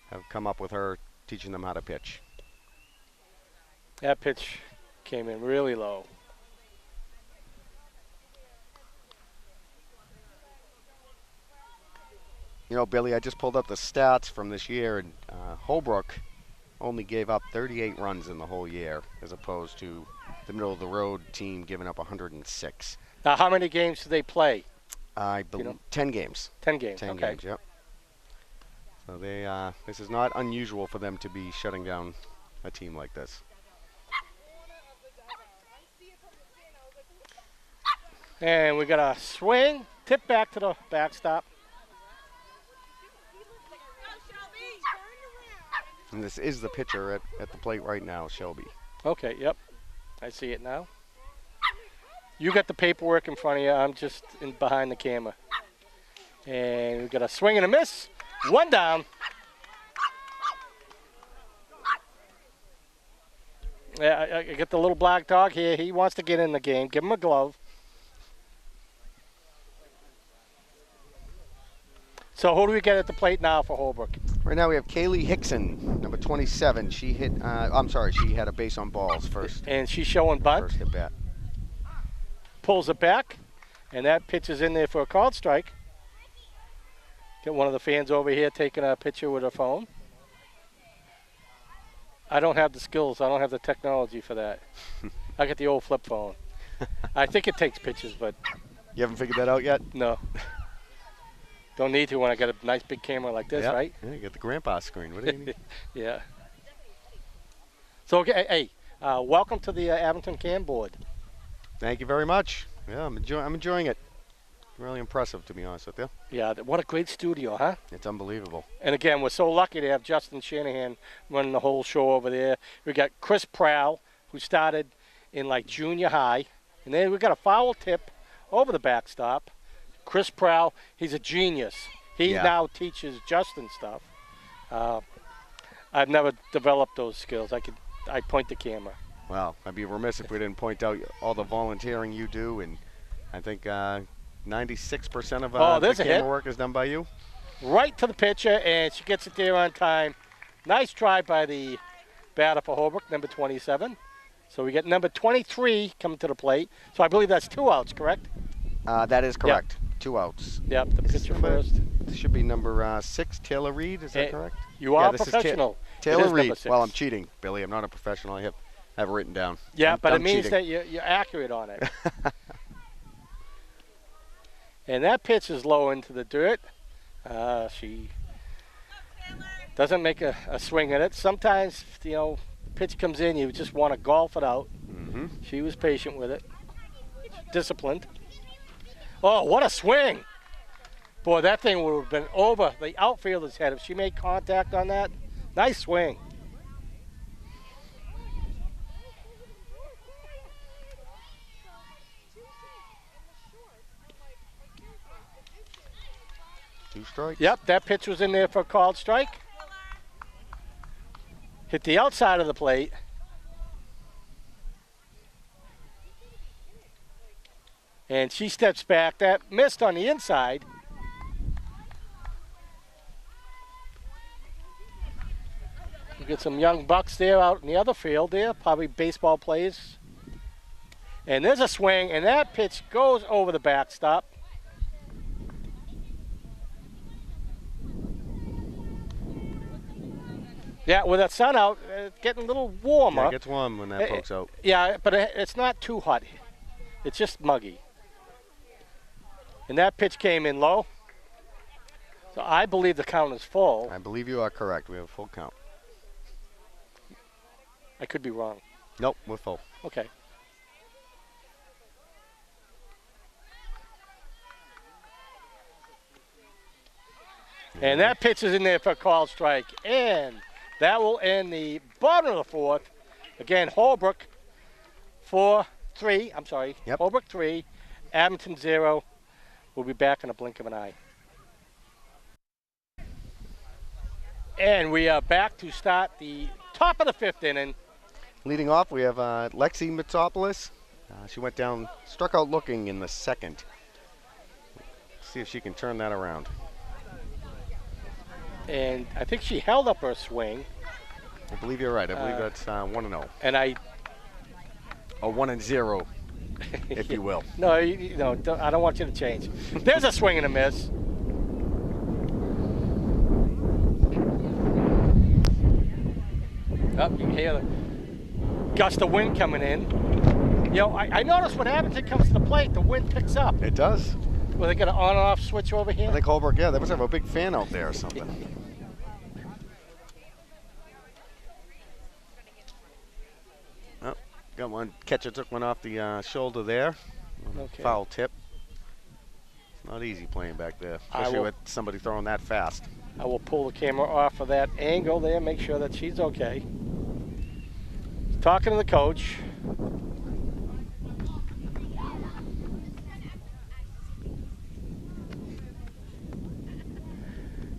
have come up with her, teaching them how to pitch. That pitch came in really low. You know, Billy, I just pulled up the stats from this year, and Holbrook only gave up 38 runs in the whole year, as opposed to the middle of the road team giving up 106. Now, how many games do they play? I believe 10 games. 10 games. 10 okay. games, yep. So they, this is not unusual for them to be shutting down a team like this. And we got a swing, tip back to the backstop. And this is the pitcher at the plate right now, Shelby. Okay, yep. I see it now. You got the paperwork in front of you. I'm just behind the camera. And we got a swing and a miss. 1 down. Yeah, I get the little black dog here. He wants to get in the game. Give him a glove. So who do we get at the plate now for Holbrook? Right now we have Kaylee Hickson, number 27. She hit, she had a base on balls first. And she's showing bunt. First hit bat. Pulls it back. And that pitch is in there for a called strike. Got one of the fans over here taking a picture with her phone. I don't have the skills. I don't have the technology for that. I got the old flip phone. I think it takes pictures, but You haven't figured that out yet? no. Don't need to when I got a nice big camera like this, Yep. right? Yeah, you got the grandpa screen. What do you need? Yeah. So, okay, hey, welcome to the Abington Cam Board. Thank you very much. Yeah, I'm enjoying it. Really impressive, to be honest with you. Yeah, what a great studio, huh? It's unbelievable. And again, we're so lucky to have Justin Shanahan running the whole show over there. We got Chris Prowl, who started in like junior high. And then we got a foul tip over the backstop. Chris Prowl, he's a genius. He Yeah. now teaches Justin stuff. I've never developed those skills. I point the camera. Well, I'd be remiss if we didn't point out all the volunteering you do, and I think 96% of the there's a hit. camera work is done by you. Right to the pitcher, and she gets it there on time. Nice try by the batter for Holbrook, number 27. So we get number 23 coming to the plate. So I believe that's 2 outs, correct? That is correct. 2 outs. Yep, the pitcher first. This should be number 6, Taylor Reed. Is that correct? You are this is professional. It Taylor is number Reed. 6. Well, I'm cheating, Billy. I'm not a professional. I have it written down. Yeah, but I'm it means cheating. that you're accurate on it. And that pitch is low into the dirt. She doesn't make a swing at it. Sometimes, pitch comes in, you just want to golf it out. Mm-hmm. She was patient with it. Disciplined. Oh, what a swing. Boy, that thing would have been over the outfielder's head if she made contact on that. Nice swing. Two strikes. Yep, that pitch was in there for a called strike. Hit the outside of the plate. And she steps back. That missed on the inside. We get some young bucks there out in the other field there, probably baseball players. And there's a swing, and that pitch goes over the backstop. Yeah, with that sun out, it's getting a little warmer. Yeah, it gets warm when that pokes out. Yeah, but it's not too hot. It's just muggy. And that pitch came in low. So I believe the count is full. I believe you are correct. We have a full count. I could be wrong. Nope, we're full. Okay. And that pitch is in there for a called strike. And that will end the bottom of the fourth. Again, Holbrook 4-3. I'm sorry. Yep. Holbrook 3, Abington 0. We'll be back in a blink of an eye. And we are back to start the top of the 5th inning. Leading off, we have Lexi Mitsopoulos. She went down, struck out looking in the 2nd. See if she can turn that around. And I think she held up her swing. I believe you're right. I believe that's 1-0. And I... Or 1-0, if you will. No, I don't want you to change. There's a swing and a miss. Oh, you can hear the gust of wind coming in. I noticed when Abington comes to the plate, the wind picks up. It does. Well, they got an on and off switch over here. I think Holbrook, they must have a big fan out there or something. Oh, got one. Catcher took one off the shoulder there. Okay. Foul tip. It's not easy playing back there, especially with somebody throwing that fast. I will pull the camera off of that angle there, make sure that she's okay. Talking to the coach.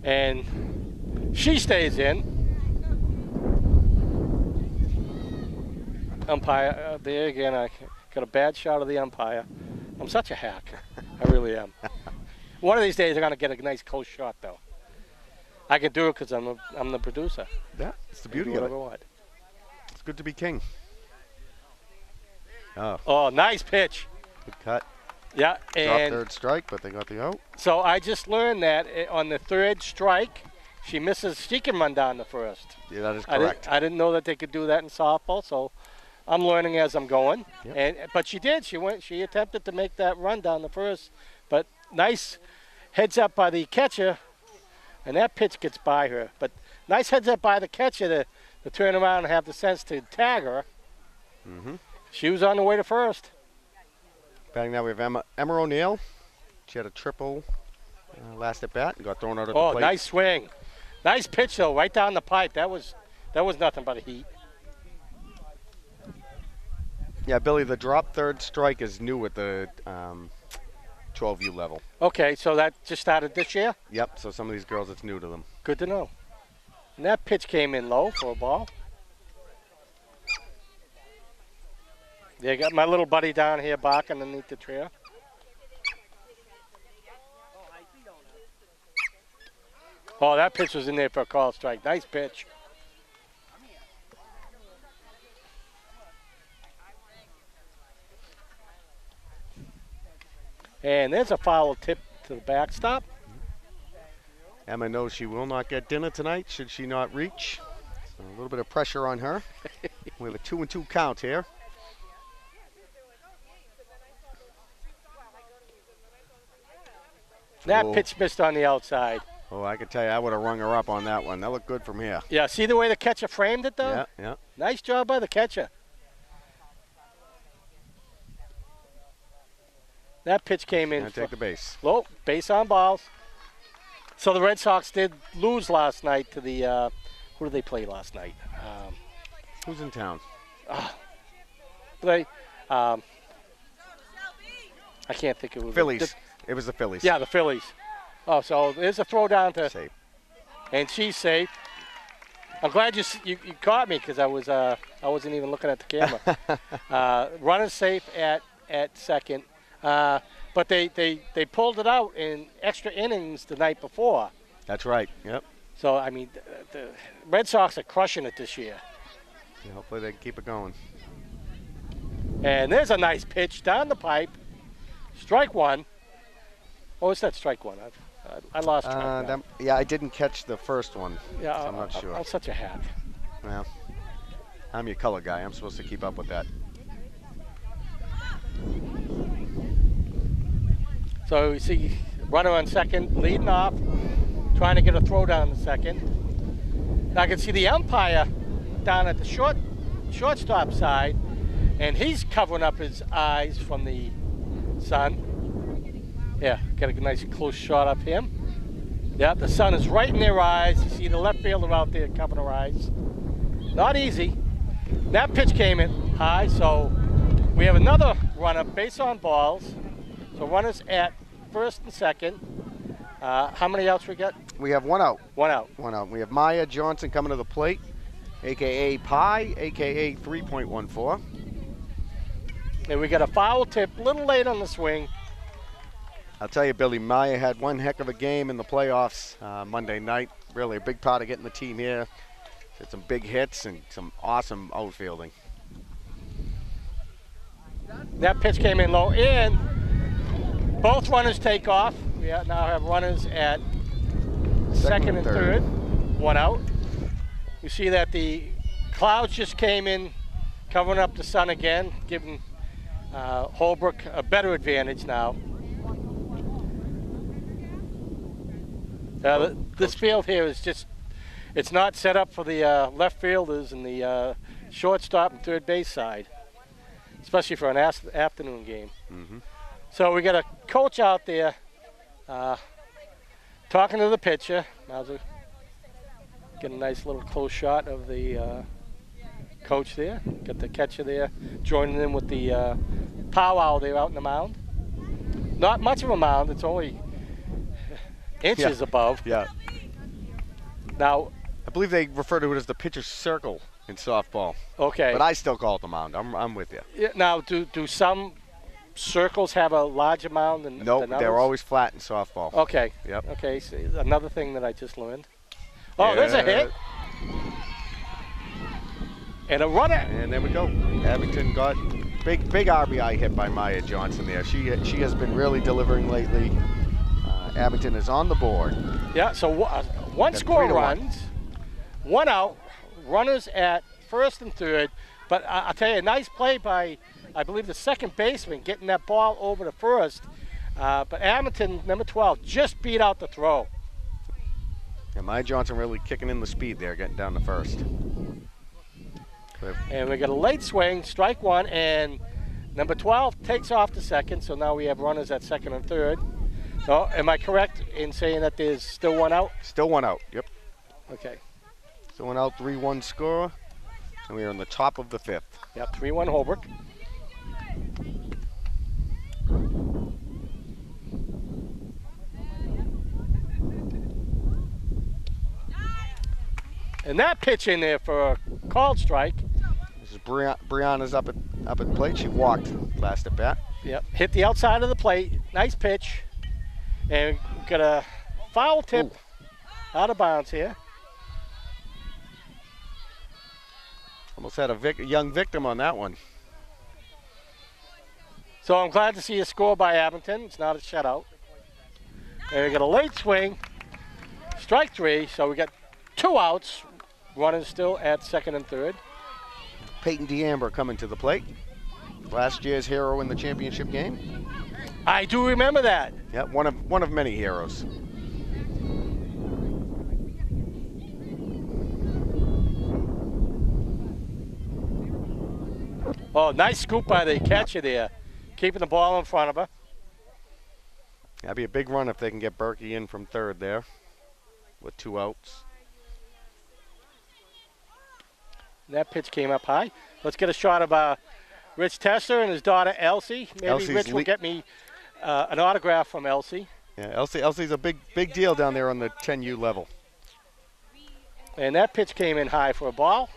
And she stays in. Umpire, there again, I got a bad shot of the umpire. I'm such a hack. I really am. One of these days I'm going to get a nice close shot, though. I can do it because I'm the producer. Yeah, it's the beauty I can do of it. whatever I want. It's good to be king. Oh, Oh, nice pitch. good cut. Yeah, Dropped and third strike, but they got the out. so I just learned that on the third strike, she misses, she can run down the first. Yeah, that is I correct. didn't know that they could do that in softball, so I'm learning as I'm going. Yep. But she did. She attempted to make that run down the first, but nice heads up by the catcher, and that pitch gets by her. But nice heads up by the catcher to turn around and have the sense to tag her. Mm-hmm. She was on the way to first. Batting now, we have Emma O'Neill. She had a triple last at bat and got thrown out at the Oh, plate. nice swing. Nice pitch, though, right down the pipe. That was nothing but a heat. Yeah, Billy, the drop third strike is new at the 12U level. Okay, so that just started this year? Yep, so some of these girls, it's new to them. Good to know. And that pitch came in low for a ball. They got my little buddy down here barking underneath the tree. Oh, that pitch was in there for a call strike. Nice pitch. And there's a foul tip to the backstop. Emma knows she will not get dinner tonight should she not reach. So a little bit of pressure on her. We have a 2-2 count here. That Oh. pitch missed on the outside. Oh, I can tell you, I would have rung her up on that one. That looked good from here. Yeah, see the way the catcher framed it, though? Yeah, yeah. Nice job by the catcher. That pitch came in. And take the base. Low, base on balls. So the Red Sox did lose last night to the, who did they play last night? Who's in town? I can't think of who. Phillies. It was the Phillies. Yeah, the Phillies. Oh, so there's a throw down to, Safe. and she's safe. I'm glad you caught me because I wasn't even looking at the camera. Runner safe at second, but they pulled it out in extra innings the night before. That's right. Yep. So I mean, the Red Sox are crushing it this year. Yeah, hopefully they can keep it going. And there's a nice pitch down the pipe. Strike one. Oh, is that strike one? I lost track. Now. Yeah, I didn't catch the first one. Yeah, so I'm not sure. I'm such a hack. Well, I'm your color guy. I'm supposed to keep up with that. So you see runner on second, leading off, trying to get a throw down the second. Now I can see the umpire down at the shortstop side, and he's covering up his eyes from the sun. Yeah, got a nice close shot of him. Yeah, the sun is right in their eyes. You see the left fielder out there covering their eyes. Not easy. That pitch came in high, so we have another runner base on balls. So runners at first and second. How many outs we got? We have one out. One out. One out. We have Maya Johnson coming to the plate, a.k.a. Pie, a.k.a. 3.14. And we got a foul tip, a little late on the swing. I'll tell you, Billy, Maya had one heck of a game in the playoffs Monday night. Really a big part of getting the team here. She had some big hits and some awesome outfielding. That pitch came in low, and both runners take off. We now have runners at second and third. One out. You see that the clouds just came in, covering up the sun again, giving Holbrook a better advantage now. This field here is just, it's not set up for the left fielders and the shortstop and third base side, especially for an afternoon game. Mm-hmm. So we got a coach out there talking to the pitcher. Get a nice little close shot of the coach there. Got the catcher there joining in with the powwow there out in the mound. Not much of a mound, it's only inches above. Yeah. Now, I believe they refer to it as the pitcher's circle in softball. okay. But I still call it the mound. I'm with you. Yeah, now, do some circles have a larger mound than Nope, than others? they're always flat in softball. Okay. Yep. Okay, so another thing that I just learned. Oh, there's a hit. Yeah. And a runner. And there we go. Abington got big RBI hit by Maya Johnson there. She has been really delivering lately. Abington is on the board. Yeah, so one Got score 3-1. runs, one out, runners at first and third. But I'll tell you, a nice play by, I believe, the second baseman getting that ball over to first. But Abington, number 12, just beat out the throw. And Maya Johnson really kicking in the speed there, getting down to first. And we got a late swing, strike one, and number 12 takes off to second. So now we have runners at second and third. So am I correct in saying that there's still one out? Still one out, yep. Okay. Still one out, 3-1 score. And we are on the top of the fifth. Yep, 3-1 Holbrook. And that pitch in there for a called strike. This is Brianna's up at plate. She walked last at bat. Yep, hit the outside of the plate. Nice pitch. And got a foul tip out of bounds here. Almost had a young victim on that one. So I'm glad to see a score by Abington. It's not a shutout. And we got a late swing, strike three. So we got 2 outs. Runners still at second and third. Peyton DeAmber coming to the plate. Last year's hero in the championship game. I do remember that. Yeah, one of many heroes. Oh, nice scoop by the catcher there, keeping the ball in front of her. That'd be a big run if they can get Berkey in from third there with 2 outs. And that pitch came up high. Let's get a shot of Rich Tester and his daughter Elsie. Maybe Elsie's Rich will get me an autograph from Elsie. Yeah, Elsie's a big deal down there on the 10U level. And that pitch came in high for a ball.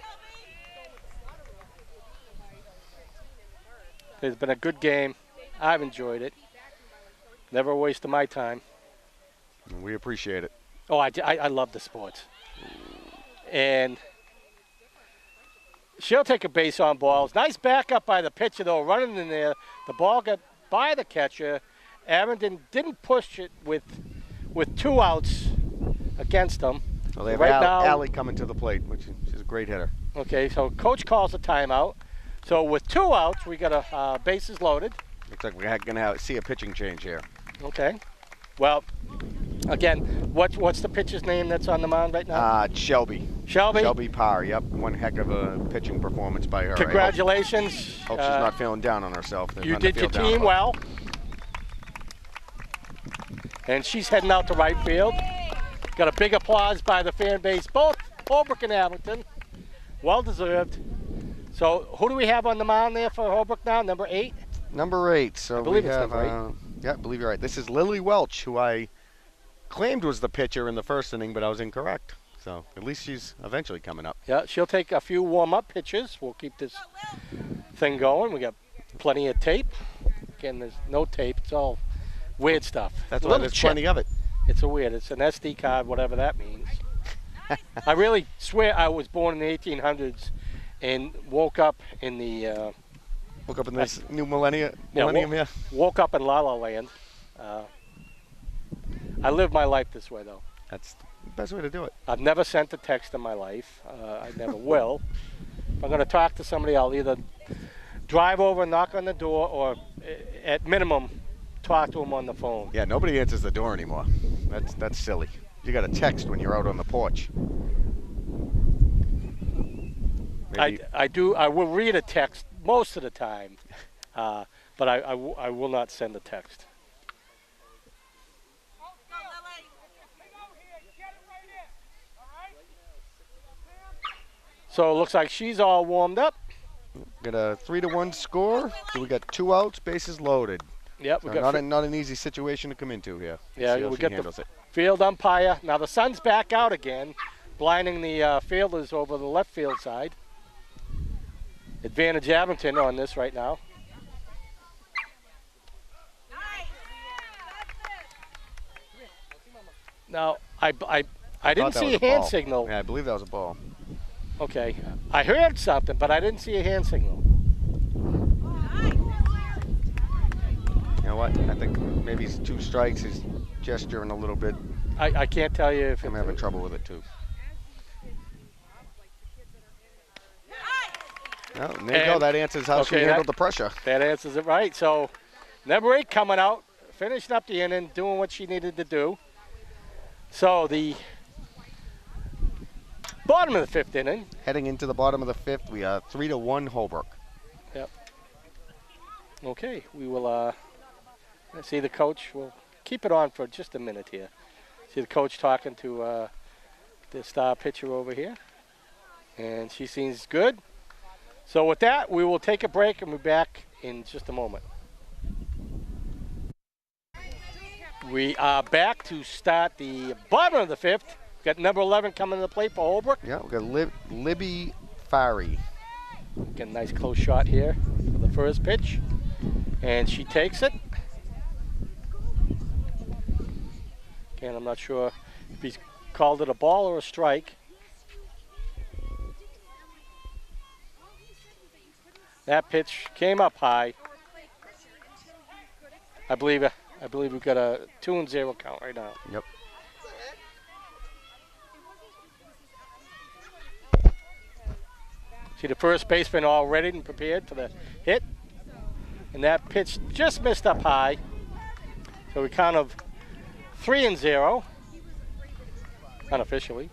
It's been a good game. I've enjoyed it. Never a waste of my time. We appreciate it. Oh, I love the sports. And she'll take a base on balls. Nice backup by the pitcher, though, running in there. The ball got by the catcher. Abington didn't push it with 2 outs against them. Well, they have Right now- Allie coming to the plate, which she's a great hitter. Okay, so coach calls a timeout. So with 2 outs, we got a bases loaded. Looks like we're going to see a pitching change here. Okay. Well, again, what's the pitcher's name that's on the mound right now? Shelby. Shelby. Shelby Parr, yep. One heck of a pitching performance by her. Congratulations. I hope she's not feeling down on herself. There's You nothing to did your feel down team about. well. And she's heading out to right field. Got a big applause by the fan base, both Holbrook and Abington. Well deserved. So who do we have on the mound there for Holbrook now? Number 8? Number 8. So I believe we it's have, number 8. yeah, I believe you're right. This is Lily Welch, who I claimed was the pitcher in the first inning, but I was incorrect. So at least she's eventually coming up. Yeah, she'll take a few warm-up pitches. We'll keep this thing going. We got plenty of tape. Again, there's no tape. It's all weird stuff. That's A why little there's chip. plenty of it. It's it's an SD card, whatever that means. I really swear I was born in the 1800s and woke up in the Woke up in this new millennium wo- here. woke up in La La Land. I live my life this way, though. That's the best way to do it. I've never sent a text in my life. I never will. If I'm going to talk to somebody, I'll either drive over and knock on the door or, at minimum, talk to them on the phone. Yeah, nobody answers the door anymore. That's silly. You got to text when you're out on the porch. Maybe, I will read a text most of the time, but I will not send a text. So it looks like she's all warmed up. got a 3-1 score. So we got 2 outs, bases loaded. Yep, So we got not an easy situation to come into here. Yeah, See how we she got handles the it. field umpire. Now the sun's back out again, blinding the fielders over the left field side. Advantage Abington on this right now. Now I didn't Thought that see was a hand ball. signal. Yeah, I believe that was a ball. Okay, I heard something, but I didn't see a hand signal. I think maybe he's 2 strikes. He's gesturing a little bit. I can't tell you if I'm having trouble with it too. Well, there you go. That answers how she handled the pressure. That answers it right. So number 8 coming out, finishing up the inning, doing what she needed to do. So the bottom of the 5th inning. Heading into the bottom of the 5th, we are 3-1 Holbrook. Yep. Okay, we will see the coach. We'll keep it on for just a minute here. See the coach talking to the star pitcher over here. And she seems good. So with that, we will take a break and we'll be back in just a moment. We are back to start the bottom of the 5th. Got number 11 coming to the plate for Holbrook. Yeah, we got Libby Fari. Get a nice close shot here for the first pitch. And she takes it. Again, I'm not sure if he's called it a ball or a strike. That pitch came up high. I believe we've got a 2-0 count right now. Yep. See the first baseman all ready and prepared for the hit. And that pitch just missed up high. So we count of 3-0, unofficially.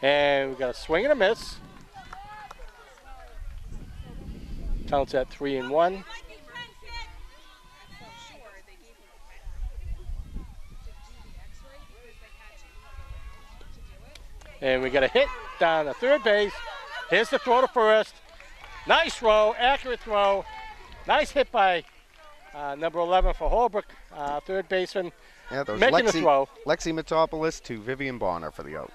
And we got a swing and a miss. Counts at 3-1. And we got a hit down the third base. Here's the throw to first. Nice throw, accurate throw. Nice hit by number 11 for Holbrook, third baseman, Yeah, that was making the throw. Lexi Metopoulos to Vivian Bonner for the out.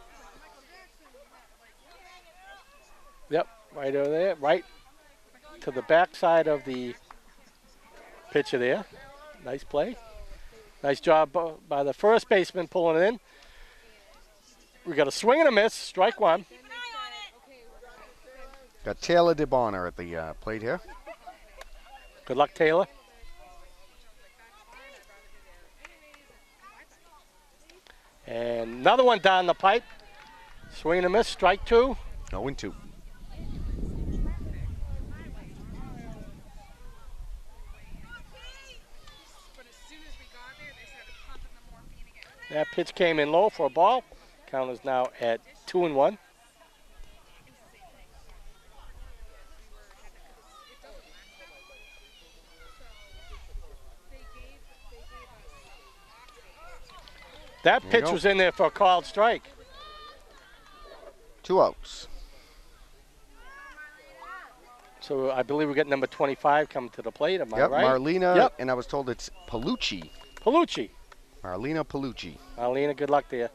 Yep, right over there, right to the backside of the pitcher there. Nice play. Nice job by the first baseman pulling it in. We got a swing and a miss, strike 1. Got Taylor DeBonner at the plate here. Good luck, Taylor. And another one down the pipe. Swing and a miss, strike 2. 0-2. That pitch came in low for a ball. Count is now at 2-1. That pitch was in there for a called strike. 2 outs. So I believe we got number 25 coming to the plate. Am I Yep, right? Marlena, Yep. and I was told it's Palucci. Palucci. Marlena Palucci. Marlena, good luck there.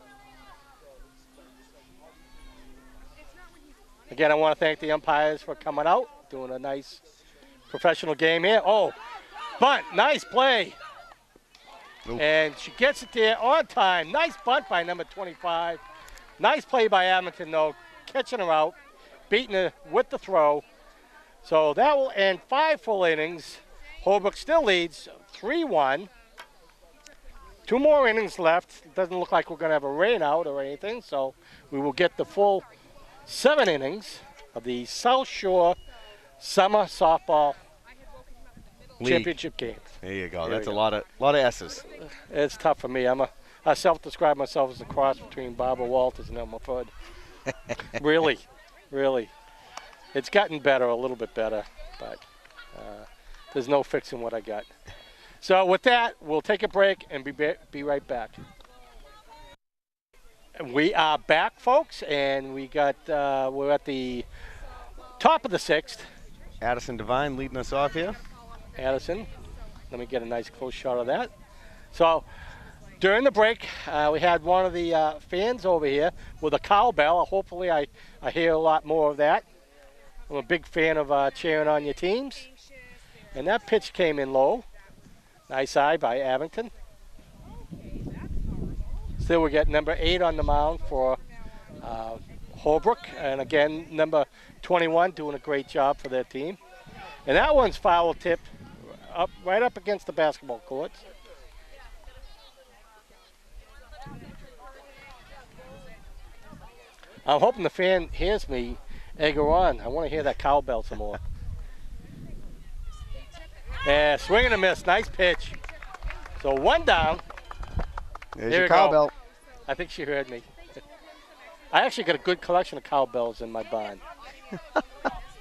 Again, I want to thank the umpires for coming out, doing a nice professional game here. Oh, bunt, nice play. Ooh. And she gets it there on time. Nice bunt by number 25. Nice play by Abington, though, catching her out, beating her with the throw. So that will end 5 full innings. Holbrook still leads 3-1. 2 more innings left. It doesn't look like we're going to have a rain out or anything, so we will get the full 7 innings of the South Shore Summer Softball Championship games. There you go. There That's we a go. lot of S's. It's tough for me. I self-describe myself as a cross between Barbara Walters and Elmer Fudd. Really. It's gotten better, a little bit better, but there's no fixing what I got. So with that, we'll take a break and be right back. We are back, folks, and we're at the top of the 6th. Addison Devine leading us off here. Addison, let me get a nice close shot of that. So during the break, we had one of the fans over here with a cowbell. Hopefully I hear a lot more of that. I'm a big fan of cheering on your teams. And that pitch came in low. Nice eye by Abington. Still we get number 8 on the mound for Holbrook. And again, number 21 doing a great job for their team. And that one's foul tip up right up against the basketball courts. I'm hoping the fan hears me egger on. I want to hear that cowbell some more. Yeah, swing and a miss. Nice pitch. So one down. There's There your you go. cowbell. I think she heard me. I actually got a good collection of cowbells in my barn.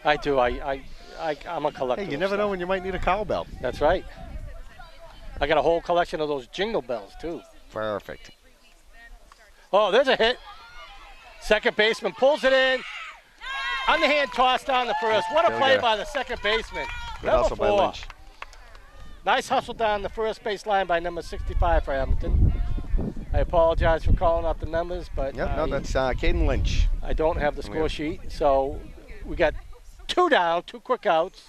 I do. I'm a collector. Hey, you of never know stuff. when you might need a cowbell. That's right. I got a whole collection of those jingle bells, too. Perfect. Oh, there's a hit. Second baseman pulls it in. Underhand toss down the first. What a There we play go. by the second baseman. Good Number hustle by 4. Lynch. Nice hustle down the first base line by number 65 for Abington. I apologize for calling out the numbers, but Yep, no, that's Caden Lynch. I don't have the score Yeah. sheet. So we got 2 down, 2 quick outs.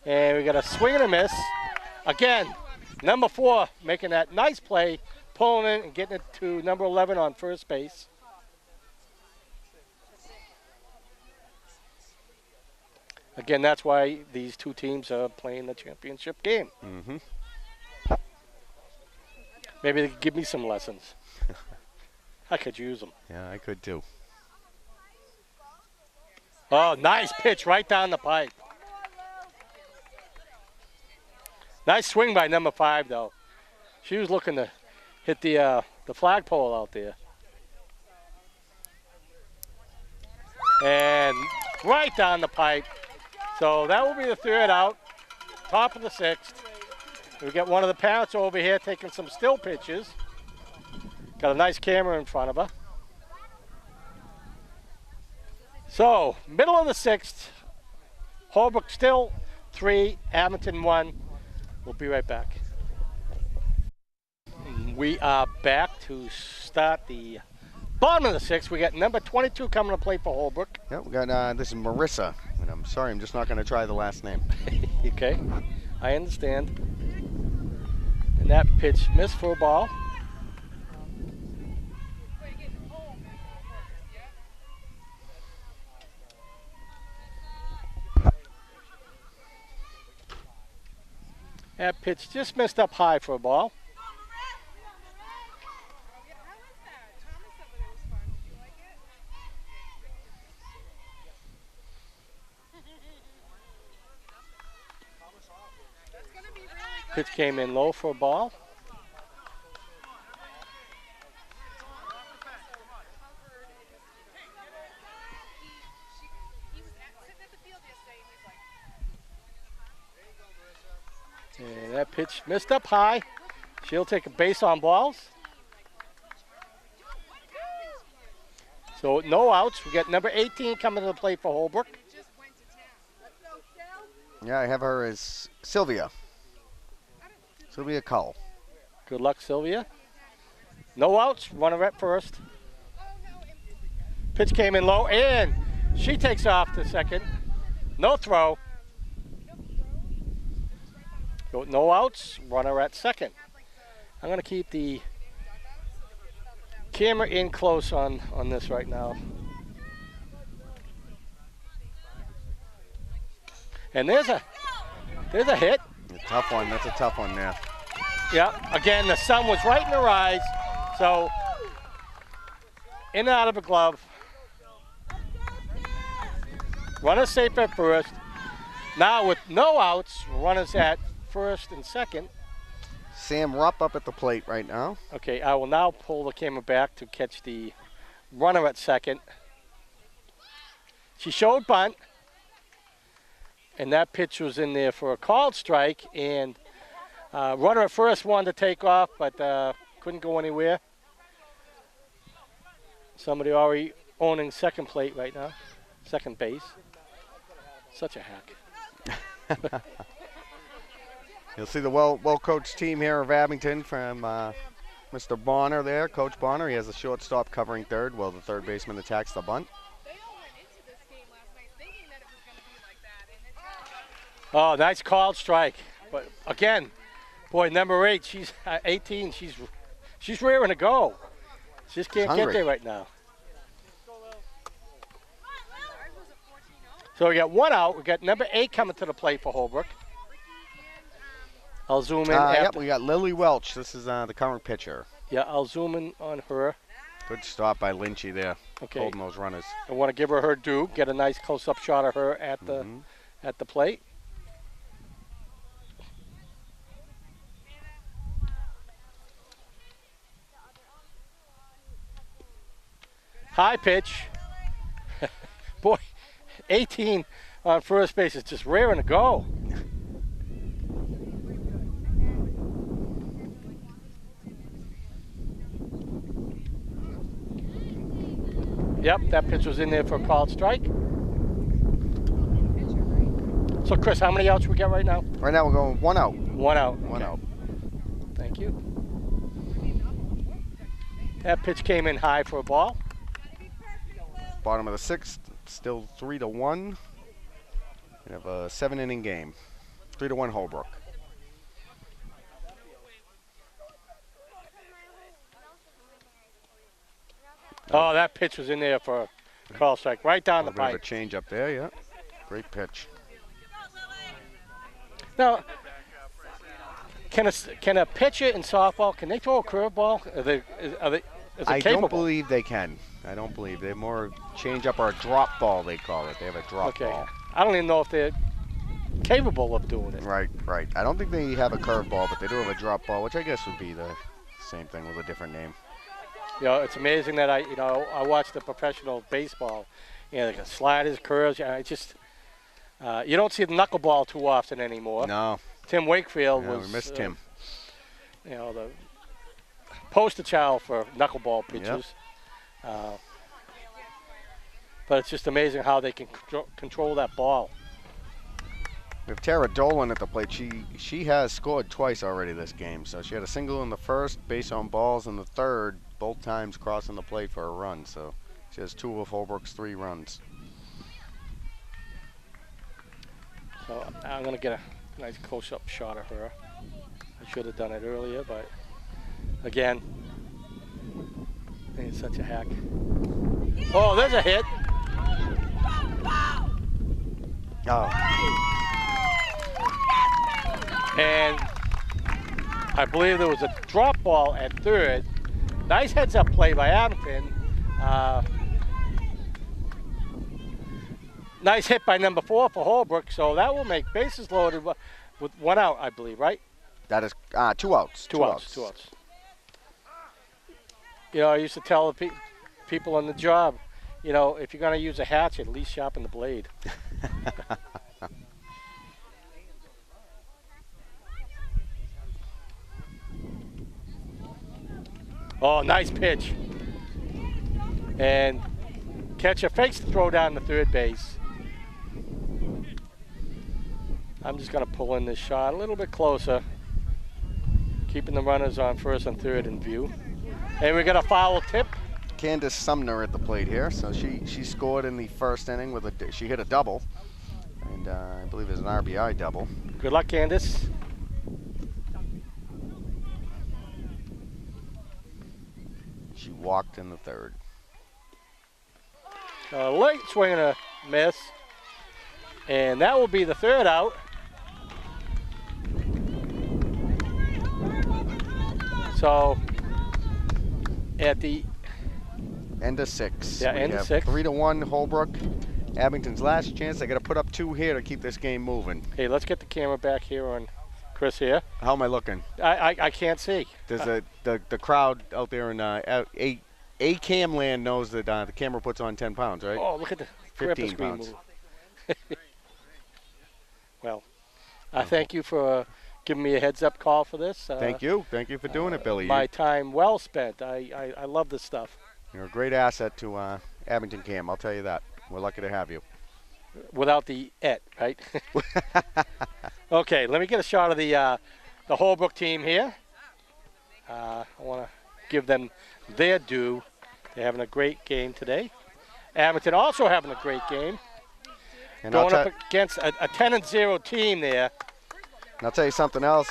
And we got a swing and a miss. Again, number 4 making that nice play, pulling it and getting it to number 11 on first base. Again, that's why these 2 teams are playing the championship game. Mm-hmm. Maybe they could give me some lessons. I could use them. Yeah, I could too. Oh, nice pitch right down the pipe. Nice swing by number 5, though. She was looking to hit the flagpole out there. And right down the pipe. So that will be the 3rd out, top of the 6th. We got one of the parents over here taking some still pictures. Got a nice camera in front of her. So, middle of the 6th. Holbrook still 3, Abington 1. We'll be right back. We are back to start the bottom of the 6th. We got number 22 coming to play for Holbrook. Yep, we got this is Marissa, and I'm sorry, I'm just not going to try the last name. Okay, I understand. And that pitch missed for a ball. That pitch just missed up high for a ball. Pitch came in low for a ball. And that pitch missed up high. She'll take a base on balls. So no outs. We got number 18 coming to the plate for Holbrook. Yeah, I have her as Sylvia. Sylvia Cull. Good luck, Sylvia. No outs. Runner at first. Pitch came in low, and she takes off to second. No throw. No outs. Runner at second. I'm going to keep the camera in close on this right now. And there's a hit. A tough one. That's a tough one there. Yeah, again, the sun was right in her eyes. So, in and out of a glove. Runner safe at first. Now with no outs, runners at first and second. Sam Rupp up at the plate right now. Okay, I will now pull the camera back to catch the runner at second. She showed bunt. And that pitch was in there for a called strike. And runner at first wanted to take off, but couldn't go anywhere. Somebody already owning second plate right now. Second base. Such a hack. You'll see the well-coached team here of Abington from Mr. Bonner there, Coach Bonner. He has a shortstop covering third while the third baseman attacks the bunt. Oh, nice called strike. But again, boy, number 8, she's 18. She's rearing to go. She just can't get Hungry. there right now. So we got 1 out. We got number 8 coming to the plate for Holbrook. I'll zoom in. Yep, we got Lily Welch. This is the current pitcher. Yeah, I'll zoom in on her. Good stop by Lynchy there, Okay. holding those runners. I want to give her due. Get a nice close-up shot of her at the plate. High pitch. Boy, 18 on first base is just raring to go. Yep, that pitch was in there for a called strike. So, Chris, how many outs we got right now? Right now we're going 1 out. 1 out. One Okay. out. Thank you. That pitch came in high for a ball. Bottom of the 6th, still 3-1. We have a 7-inning game. 3-1 Holbrook. Oh, that pitch was in there for a call strike, right down A the little bit of a pipe. change up there, yeah. Great pitch. Now, can a pitcher in softball, can they throw a curveball? Is it I capable? don't believe they can. I don't believe. They're more change up or a drop ball, they call it. They have a drop Okay. ball. I don't even know if they're capable of doing it. Right, right. I don't think they have a curveball, but they do have a drop ball, which I guess would be the same thing with a different name. You know, it's amazing that I watch the professional baseball. You know, like sliders, curves. I just you don't see the knuckleball too often anymore. No. Tim Wakefield Yeah, was. we missed Tim. You know, the poster child for knuckleball pitchers. But it's just amazing how they can control that ball. We have Tara Dolan at the plate. She has scored twice already this game. So she had a single in the first, base on balls in the third, both times crossing the plate for a run. So she has 2 of Holbrook's 3 runs. So I'm going to get a nice close-up shot of her. I should have done it earlier, but again, I think it's such a hack. Oh, there's a hit. Oh, And I believe there was a drop ball at third. Nice heads-up play by Abington. Nice hit by number 4 for Holbrook, so that will make bases loaded with 1 out, I believe, right? that is 2 outs. 2 outs. 2 outs. You know, I used to tell the people on the job, you know, if you're going to use a hatchet, at least sharpen the blade. Oh, nice pitch. And catcher fakes the throw down to third base. I'm just going to pull in this shot a little bit closer, keeping the runners on first and third in view. And we got a foul tip. Candace Sumner at the plate here. So she scored in the first inning with she hit a double, and I believe it's an RBI double. Good luck, Candace. She walked in the third. A late swing and a miss. And that will be the 3rd out. So at the End of 6. Yeah, we end of have 6. 3-1 Holbrook. Abington's last chance. They got to put up 2 here to keep this game moving. Hey, let's get the camera back here on Chris here. How am I looking? I can't see. There's the crowd out there in a cam land knows that the camera puts on 10 pounds, right? Oh, look at the grab the 15 screen pounds. move. Well, thank you for giving me a heads-up call for this. Thank you for doing it, Billy. My time well spent. I love this stuff. You're a great asset to Abington Cam. I'll tell you that. We're lucky to have you. Without the et, right? Okay, let me get a shot of the Holbrook team here. I want to give them their due. They're having a great game today. Abington also having a great game. And Going up against a 10-0 team there. And I'll tell you something else.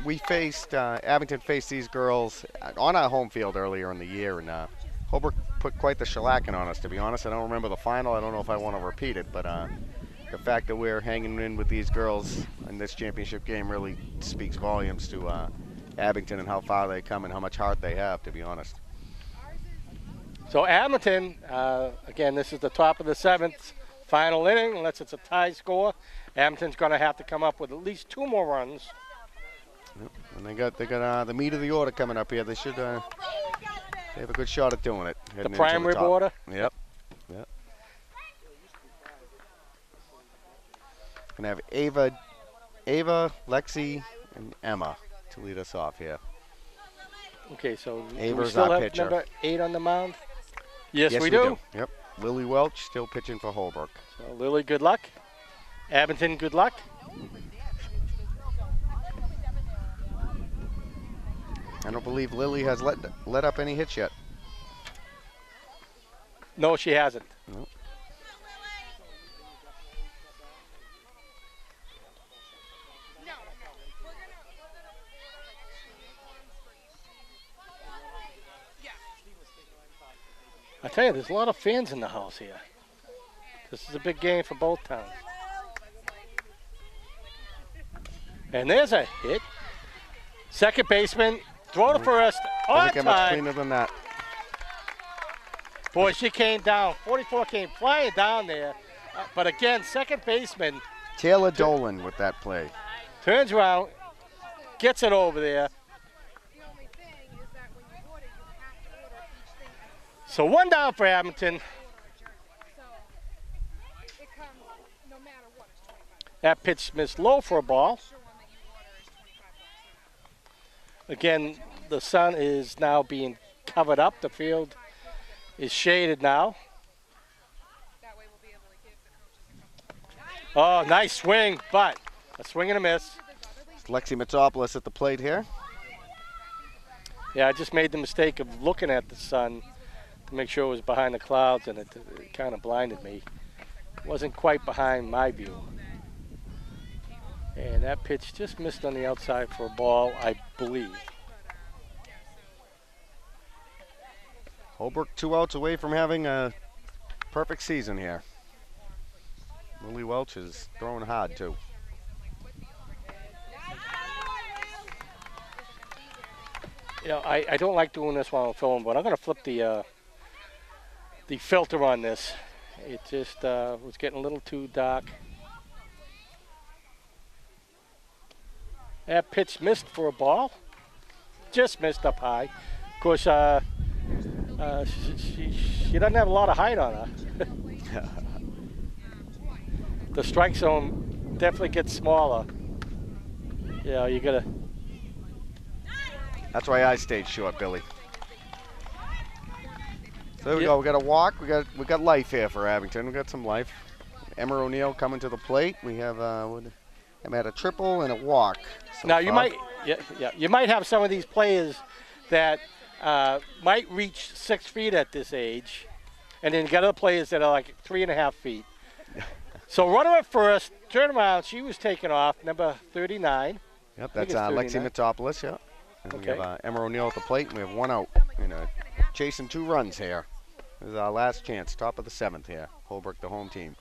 We faced Abington faced these girls on our home field earlier in the year, and Holbrook put quite the shellacking on us, to be honest. I don't remember the final. I don't know if I want to repeat it, but the fact that we're hanging in with these girls in this championship game really speaks volumes to Abington and how far they come and how much heart they have, to be honest. So Abington, again, this is the top of the 7th, final inning, unless it's a tie score. Abington's going to have to come up with at least 2 more runs. Yep. And they got the meat of the order coming up here. They should they have a good shot at doing it. The primary border. Yep. Yep. Gonna have Ava, Lexi, and Emma to lead us off here. Okay, so Ava's we still our have pitcher. number 8 on the mound. Yes, Yes, we do. Yep. Lily Welch still pitching for Holbrook. So Lily, good luck. Abington, good luck. I don't believe Lily has let up any hits yet. No, she hasn't. Nope. I tell you, there's a lot of fans in the house here. This is a big game for both towns. And there's a hit. Second baseman, throw to first, on Doesn't get much time. cleaner than that. Boy, she came down. 44 came flying down there. But again, second baseman Taylor Dolan with that play. turns around, gets it over there. So 1 down for Abington. That pitch missed low for a ball. Again, the sun is now being covered up. The field is shaded now. Oh, nice swing, but a swing and a miss. It's Lexi Mitopoulos at the plate here. Yeah, I just made the mistake of looking at the sun to make sure it was behind the clouds, and it kind of blinded me. It wasn't quite behind my view. And that pitch just missed on the outside for a ball, I believe. Holbrook 2 outs away from having a perfect season here. Lily Welch is throwing hard too. You know, I don't like doing this while I'm filming, but I'm going to flip the filter on this. It just was getting a little too dark. That pitch missed for a ball. Just missed up high. Of course, she doesn't have a lot of height on her. The strike zone definitely gets smaller. Yeah, you gotta. That's why I stayed short, Billy. So there we Yep. go. We got a walk. We got life here for Abington. We got some life. Emma O'Neill coming to the plate. We have Emma had a triple and a walk. So Now you far. might, you might have some of these players that might reach 6 feet at this age, and then you got other players that are like 3.5 feet. So runner at first, turn around. She was taken off, number 39. Yep, I think that's it's Lexi 39. Mitopoulos. Yeah. And we Okay. have Emma O'Neill at the plate, and we have 1 out. Chasing 2 runs here. This is our last chance. Top of the 7th here. Holbrook, the home team.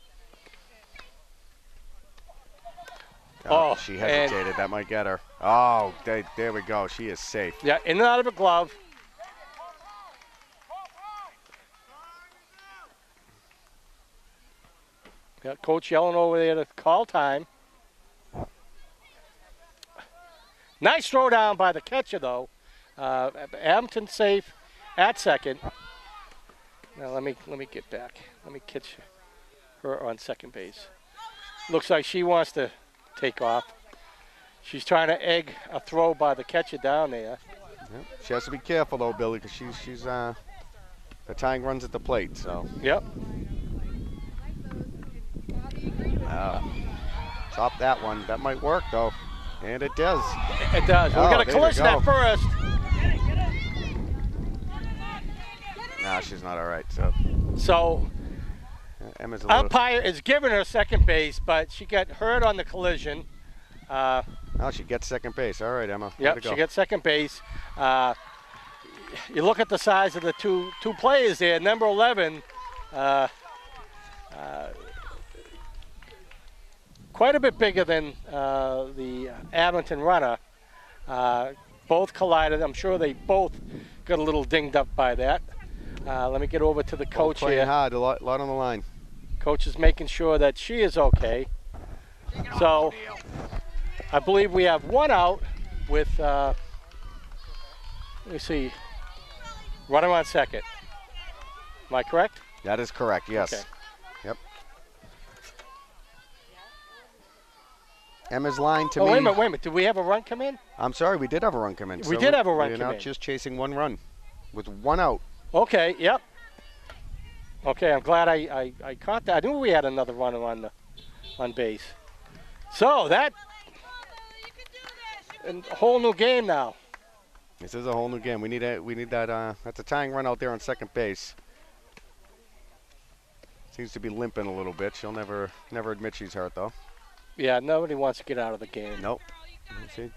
Oh, She hesitated. That might get her. Oh, there we go. She is safe. Yeah, in and out of a glove. Got coach yelling over there to call time. Nice throw down by the catcher, though. Abington safe at second. Now let me get back. Let me catch her on second base. Looks like she wants to take off. She's trying to egg a throw by the catcher down there. Yep. She has to be careful though, Billy, because she's the tying runs at the plate. So Yep. chop that one. That might work though, and it does. It does. We're Oh, going to there we collision go. at first. Nah, she's not all right. So So Emma's a little. umpire is giving her second base, but she got hurt on the collision. Oh, she gets second base. All right, Emma. Way Yep, to go. she gets second base. you look at the size of the two players there. Number 11, quite a bit bigger than the Abington runner. Both collided. I'm sure they both got a little dinged up by that. Let me get over to the coach playing here. hard, a lot on the line. Coach is making sure that she is okay. So I believe we have one out with, let me see, runner on second. Am I correct? That is correct, yes. Okay. Yep. Emma's line to Oh, me. wait a minute. Did we have a run come in? I'm sorry, we did have a run come in. We did have a run We're come now in. just chasing one run with one out. Okay, yep. Okay, I'm glad I caught that. I knew we had another runner on base. So that, a whole new game now. This is a whole new game. We need that. That's a tying run out there on second base. Seems to be limping a little bit. She'll never admit she's hurt though. Yeah, nobody wants to get out of the game. Nope. She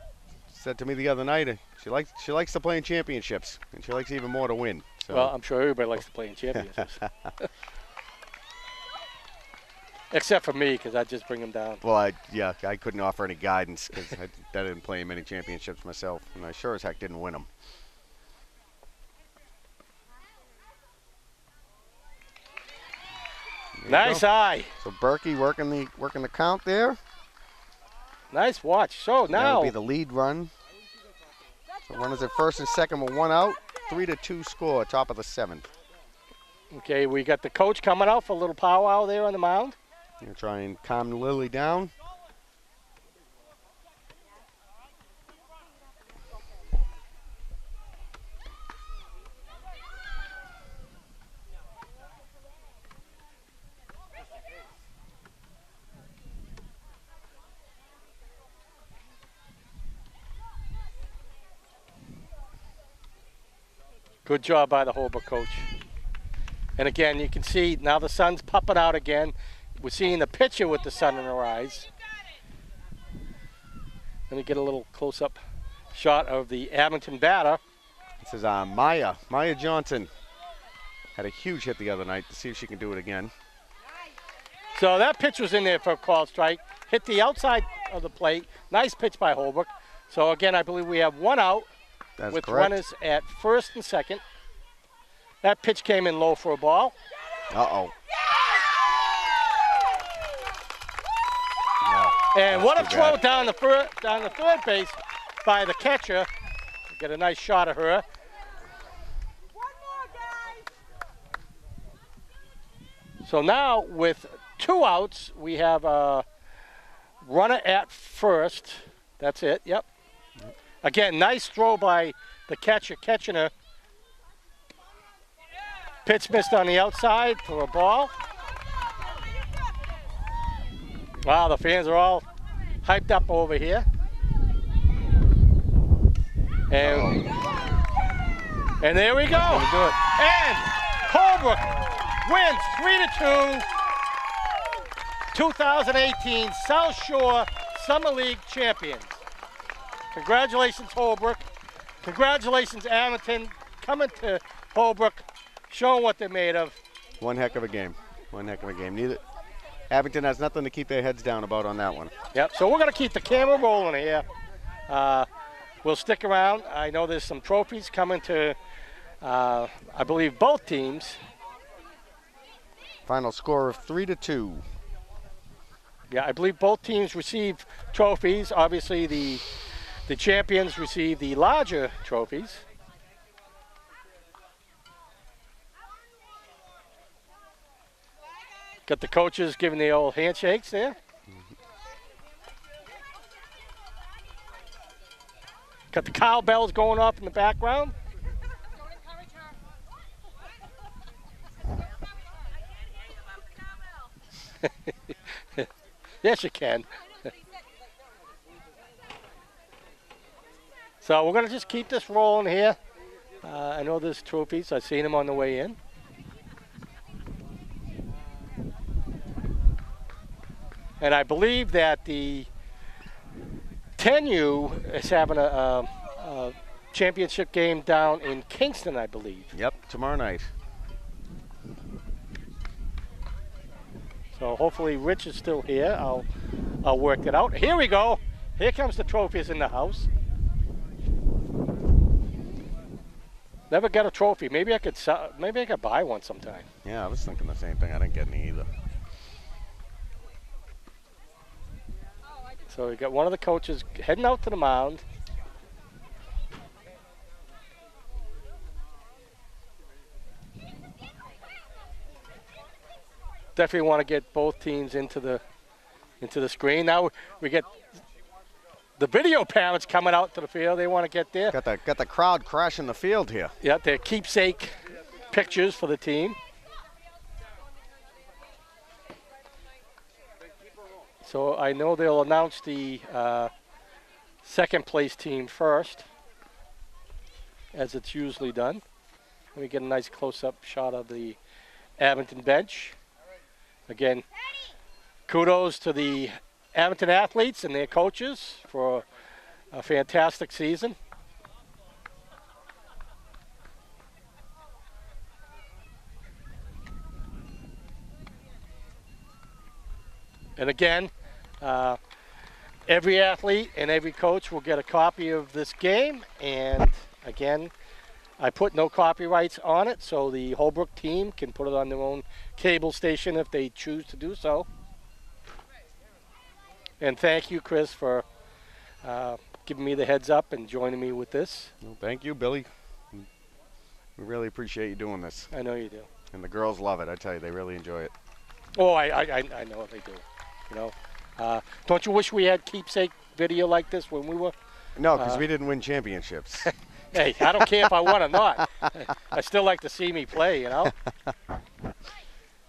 said to me the other night she likes to play in championships, and she likes even more to win. So. Well, I'm sure everybody likes to play in championships. Except for me, because I just bring them down. Well, I couldn't offer any guidance because I didn't play in many championships myself, and I sure as heck didn't win them. Nice eye. So Berkey working the count there. Nice watch. So That now would be the lead run. So runners at first and second with one out. 3-2 score, top of the seventh. okay, we got the coach coming out for a little powwow there on the mound. Gonna try and calm Lily down. Good job by the Holbrook coach. And again, you can see now the sun's popping out again. We're seeing the pitcher with the sun in her eyes. Let me get a little close-up shot of the Abington batter. This is Maya Johnson. Had a huge hit the other night. To see if she can do it again. So that pitch was in there for a called strike. Hit the outside of the plate. Nice pitch by Holbrook. So again, I believe we have one out. That's with correct. runners at first and second. That pitch came in low for a ball. Uh-oh. And what a too throw bad. down the third base by the catcher. Get a nice shot of her. One more, guys. So now with two outs, we have a runner at first. That's it, yep. Again, nice throw by the catcher catching her. Pitch missed on the outside for a ball. Wow, the fans are all hyped up over here. And there we go. Do it. And Holbrook wins 3-2 2018 South Shore Summer League champions. Congratulations, Holbrook. Congratulations, Abington, coming to Holbrook, showing what they're made of. One heck of a game. One heck of a game. Abington has nothing to keep their heads down about on that one. Yep, so we're going to keep the camera rolling here. We'll stick around. I know there's some trophies coming to, I believe, both teams. Final score of 3-2. Yeah, I believe both teams receive trophies. Obviously, the champions receive the larger trophies. Got the coaches giving the old handshakes there. Got the cowbells going off in the background. Yes, you can. So we're going to just keep this rolling here. I know there's trophies. I've seen them on the way in. And I believe that the 10U is having a championship game down in Kingston, I believe. Yep, tomorrow night. So hopefully Rich is still here. I'll work it out. Here we go. Here comes the trophies in the house. Never got a trophy. Maybe I could buy one sometime. Yeah, I was thinking the same thing. I didn't get any either. So we got one of the coaches heading out to the mound. Definitely want to get both teams into the screen. Now we get the video parents coming out to the field. They want to get there. Got the crowd crashing the field here. Yeah, their keepsake pictures for the team. So I know they'll announce the second place team first, as it's usually done. We get a nice close-up shot of the Abington bench. Again, kudos to the Abington athletes and their coaches for a fantastic season. And again, every athlete and every coach will get a copy of this game. And again, I put no copyrights on it, so the Holbrook team can put it on their own cable station if they choose to do so. And thank you, Chris, for giving me the heads up and joining me with this. Well, thank you, Billy. We really appreciate you doing this. I know you do. And the girls love it. I tell you, they really enjoy it. Oh, I know they do. You know, don't you wish we had keepsake video like this when we were? No, because we didn't win championships. Hey, I don't care if I won or not. I still like to see me play, you know.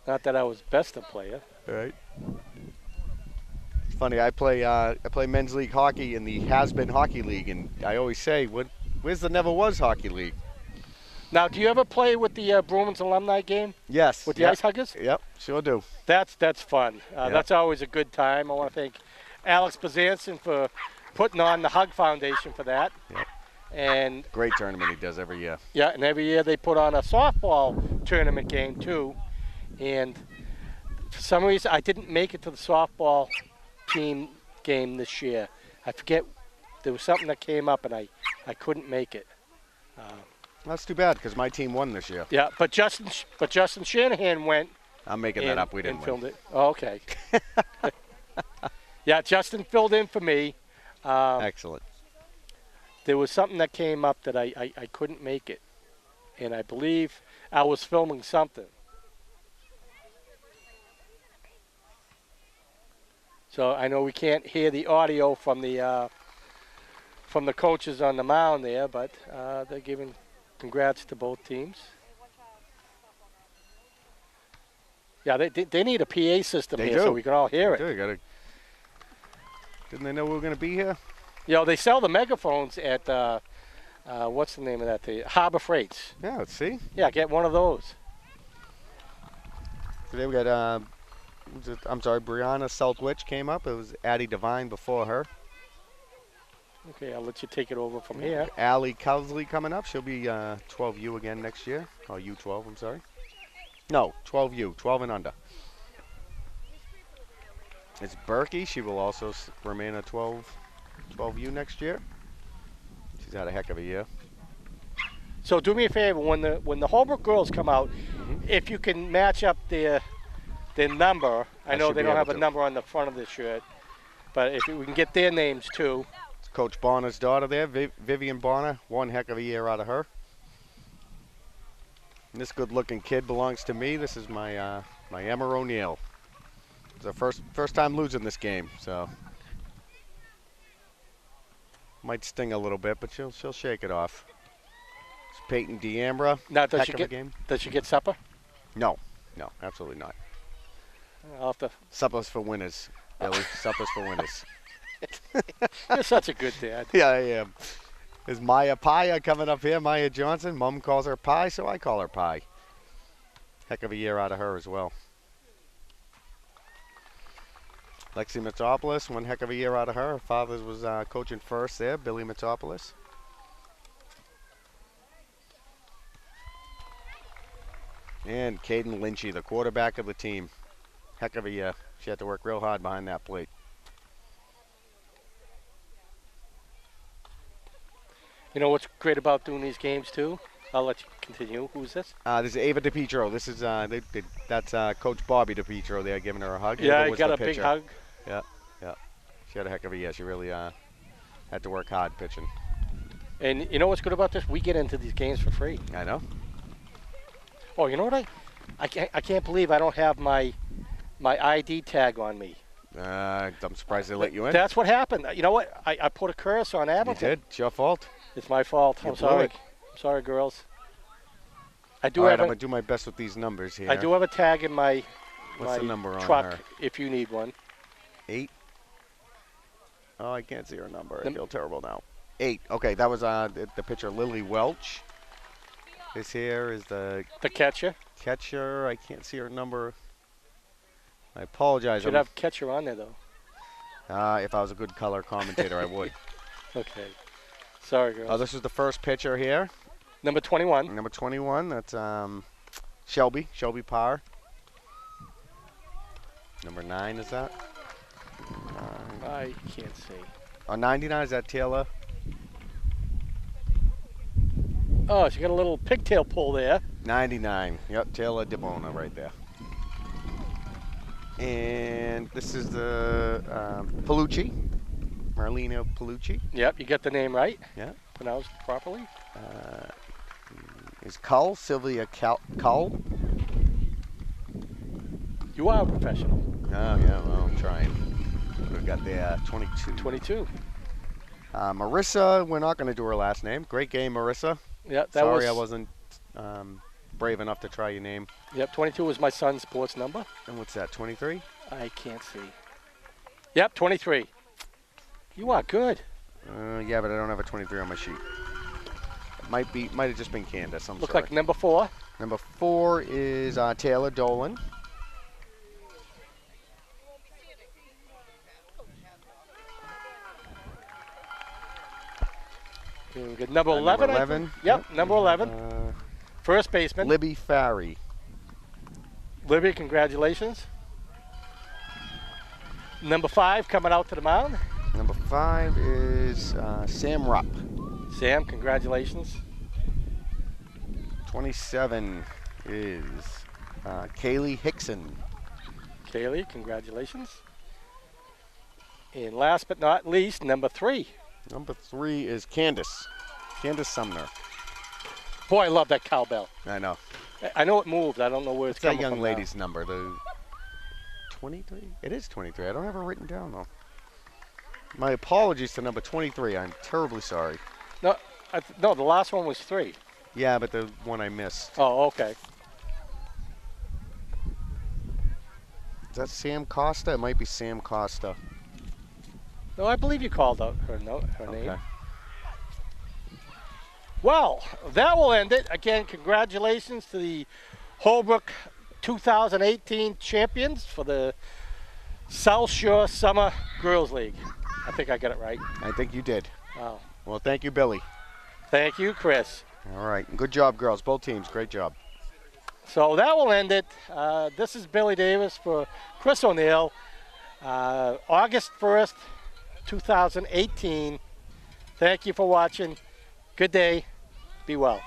Not that I was best of player. All right. It's funny. I play men's league hockey in the Has-Been Hockey League, and I always say, where's the Never Was Hockey League? Now, do you ever play with the Bruins alumni game? Yes. With the Ice Huggers? Yep, sure do. That's fun. Yep. That's always a good time. I want to thank Alex Bazanson for putting on the Hug Foundation for that. Yep. And great tournament he does every year. Yeah, and every year they put on a softball tournament game too. And for some reason, I didn't make it to the softball team game this year. I forget, there was something that came up and I couldn't make it. That's too bad because my team won this year. Yeah, but Justin Shanahan went. I'm making that up. We didn't filmed win. it. Oh, okay. Yeah, Justin filled in for me. Excellent. There was something that came up that I couldn't make it. And I believe I was filming something. So I know we can't hear the audio from the coaches on the mound there, but they're giving congrats to both teams. Yeah, they need a PA system They here do. so we can all hear it. Didn't they know we were going to be here? You know, they sell the megaphones at, what's the name of that thing? Harbor Freights. Yeah, let's see. Yeah, get one of those. Today we got, Brianna Seltwich came up. It was Addie Devine before her. Okay, I'll let you take it over from here. Allie Cowsley coming up. She'll be 12U again next year. Oh, U12, I'm sorry. No, 12U, 12 and under. It's Berkey. She will also remain a 12U next year. She's had a heck of a year. So do me a favor, when the Holbrook girls come out, if you can match up their number. I know they don't have a number on the front of the shirt, but if we can get their names too. It's Coach Bonner's daughter there, Vivian Bonner. One heck of a year out of her. And this good-looking kid belongs to me. This is my Emma O'Neill. It's her first time losing this game, so might sting a little bit, but she'll shake it off. It's Peyton D'Ambra. Now, does she get supper? No, absolutely not. I'll have to. Supper's for winners, Billy. Supper's for winners. You're such a good dad. Yeah, I am. Is Maya Pia coming up here? Maya Johnson. Mom calls her Pie, so I call her Pie. Heck of a year out of her as well. Lexi Mitopoulos, one heck of a year out of her. Her father was coaching first there, Billy Mitopoulos. And Caden Lynchy, the quarterback of the team. Heck of a year. She had to work real hard behind that plate. You know what's great about doing these games too? I'll let you continue. Who's this? This is Ava DePietro. This is that's Coach Bobby DePietro. They're giving her a hug. Yeah, Ava I was got the a big pitcher. hug. Yeah. She had a heck of a year. She really had to work hard pitching. And you know what's good about this? We get into these games for free. I know. Oh, you know what? I can't believe I don't have my ID tag on me. I'm surprised they let you in. That's what happened. You know what? I put a curse on You Abington. did. It's your fault. It's my fault. You I'm blew sorry. it. I'm sorry, girls. I do All right, have I'm a, gonna do my best with these numbers here. I do have a tag in my What's the number on truck her? if you need one. 8. Oh, I can't see her number. I feel terrible now. 8. Okay, that was the pitcher Lily Welch. This here is the catcher. catcher. I can't see her number. I apologize. Should have catcher on there though. If I was a good color commentator, I would. Okay. Sorry, girls. Oh, this is the first pitcher here. Number 21. Number 21. That's Shelby Parr. Number 9 is that? I can't see. 99 is that Taylor? Oh, she got a little pigtail pull there. 99. Yep, Taylor DeBona right there. And this is the Palucci, Marlena Palucci. Yep, you got the name right. Yeah. Pronounced properly. Is Cull, Sylvia Cull. You are a professional. Oh, yeah, well, I'm trying. We've got the 22. 22. Marissa, we're not going to do her last name. Great game, Marissa. Yeah, that Sorry was. I wasn't brave enough to try your name. Yep, 22 was my son's sports number. And what's that, 23? I can't see. Yep, 23. You are good. Yeah, but I don't have a 23 on my sheet. Might have just been Candace. I'm Look sorry. like number 4. Number 4 is Taylor Dolan. We got number 11. Number I 11. think. Yep, number 11. First baseman. Libby Farry. Libby, congratulations. Number 5 coming out to the mound. Number 5 is Sam Rupp. Sam, congratulations. 27 is Kaylee Hickson. Kaylee, congratulations. And last but not least, number 3. Number 3 is Candace Sumner. Boy, I love that cowbell. I know. I know it moved. I don't know where it's It's that coming young from lady's number. The 23? It is 23. I don't have her written down, though. My apologies to number 23. I'm terribly sorry. Now. No, the last one was 3. Yeah, but the one I missed. Oh, okay. Is that Sam Costa? It might be Sam Costa. No, I believe you called out her name. Okay. Well, that will end it. Again, congratulations to the Holbrook 2018 champions for the South Shore Summer Girls League. I think I got it right. I think you did. Wow. Well, thank you, Billy. Thank you, Chris. All right. Good job, girls. Both teams. Great job. So that will end it. This is Billy Davis for Chris O'Neill. August 1st, 2018. Thank you for watching. Good day. Be well.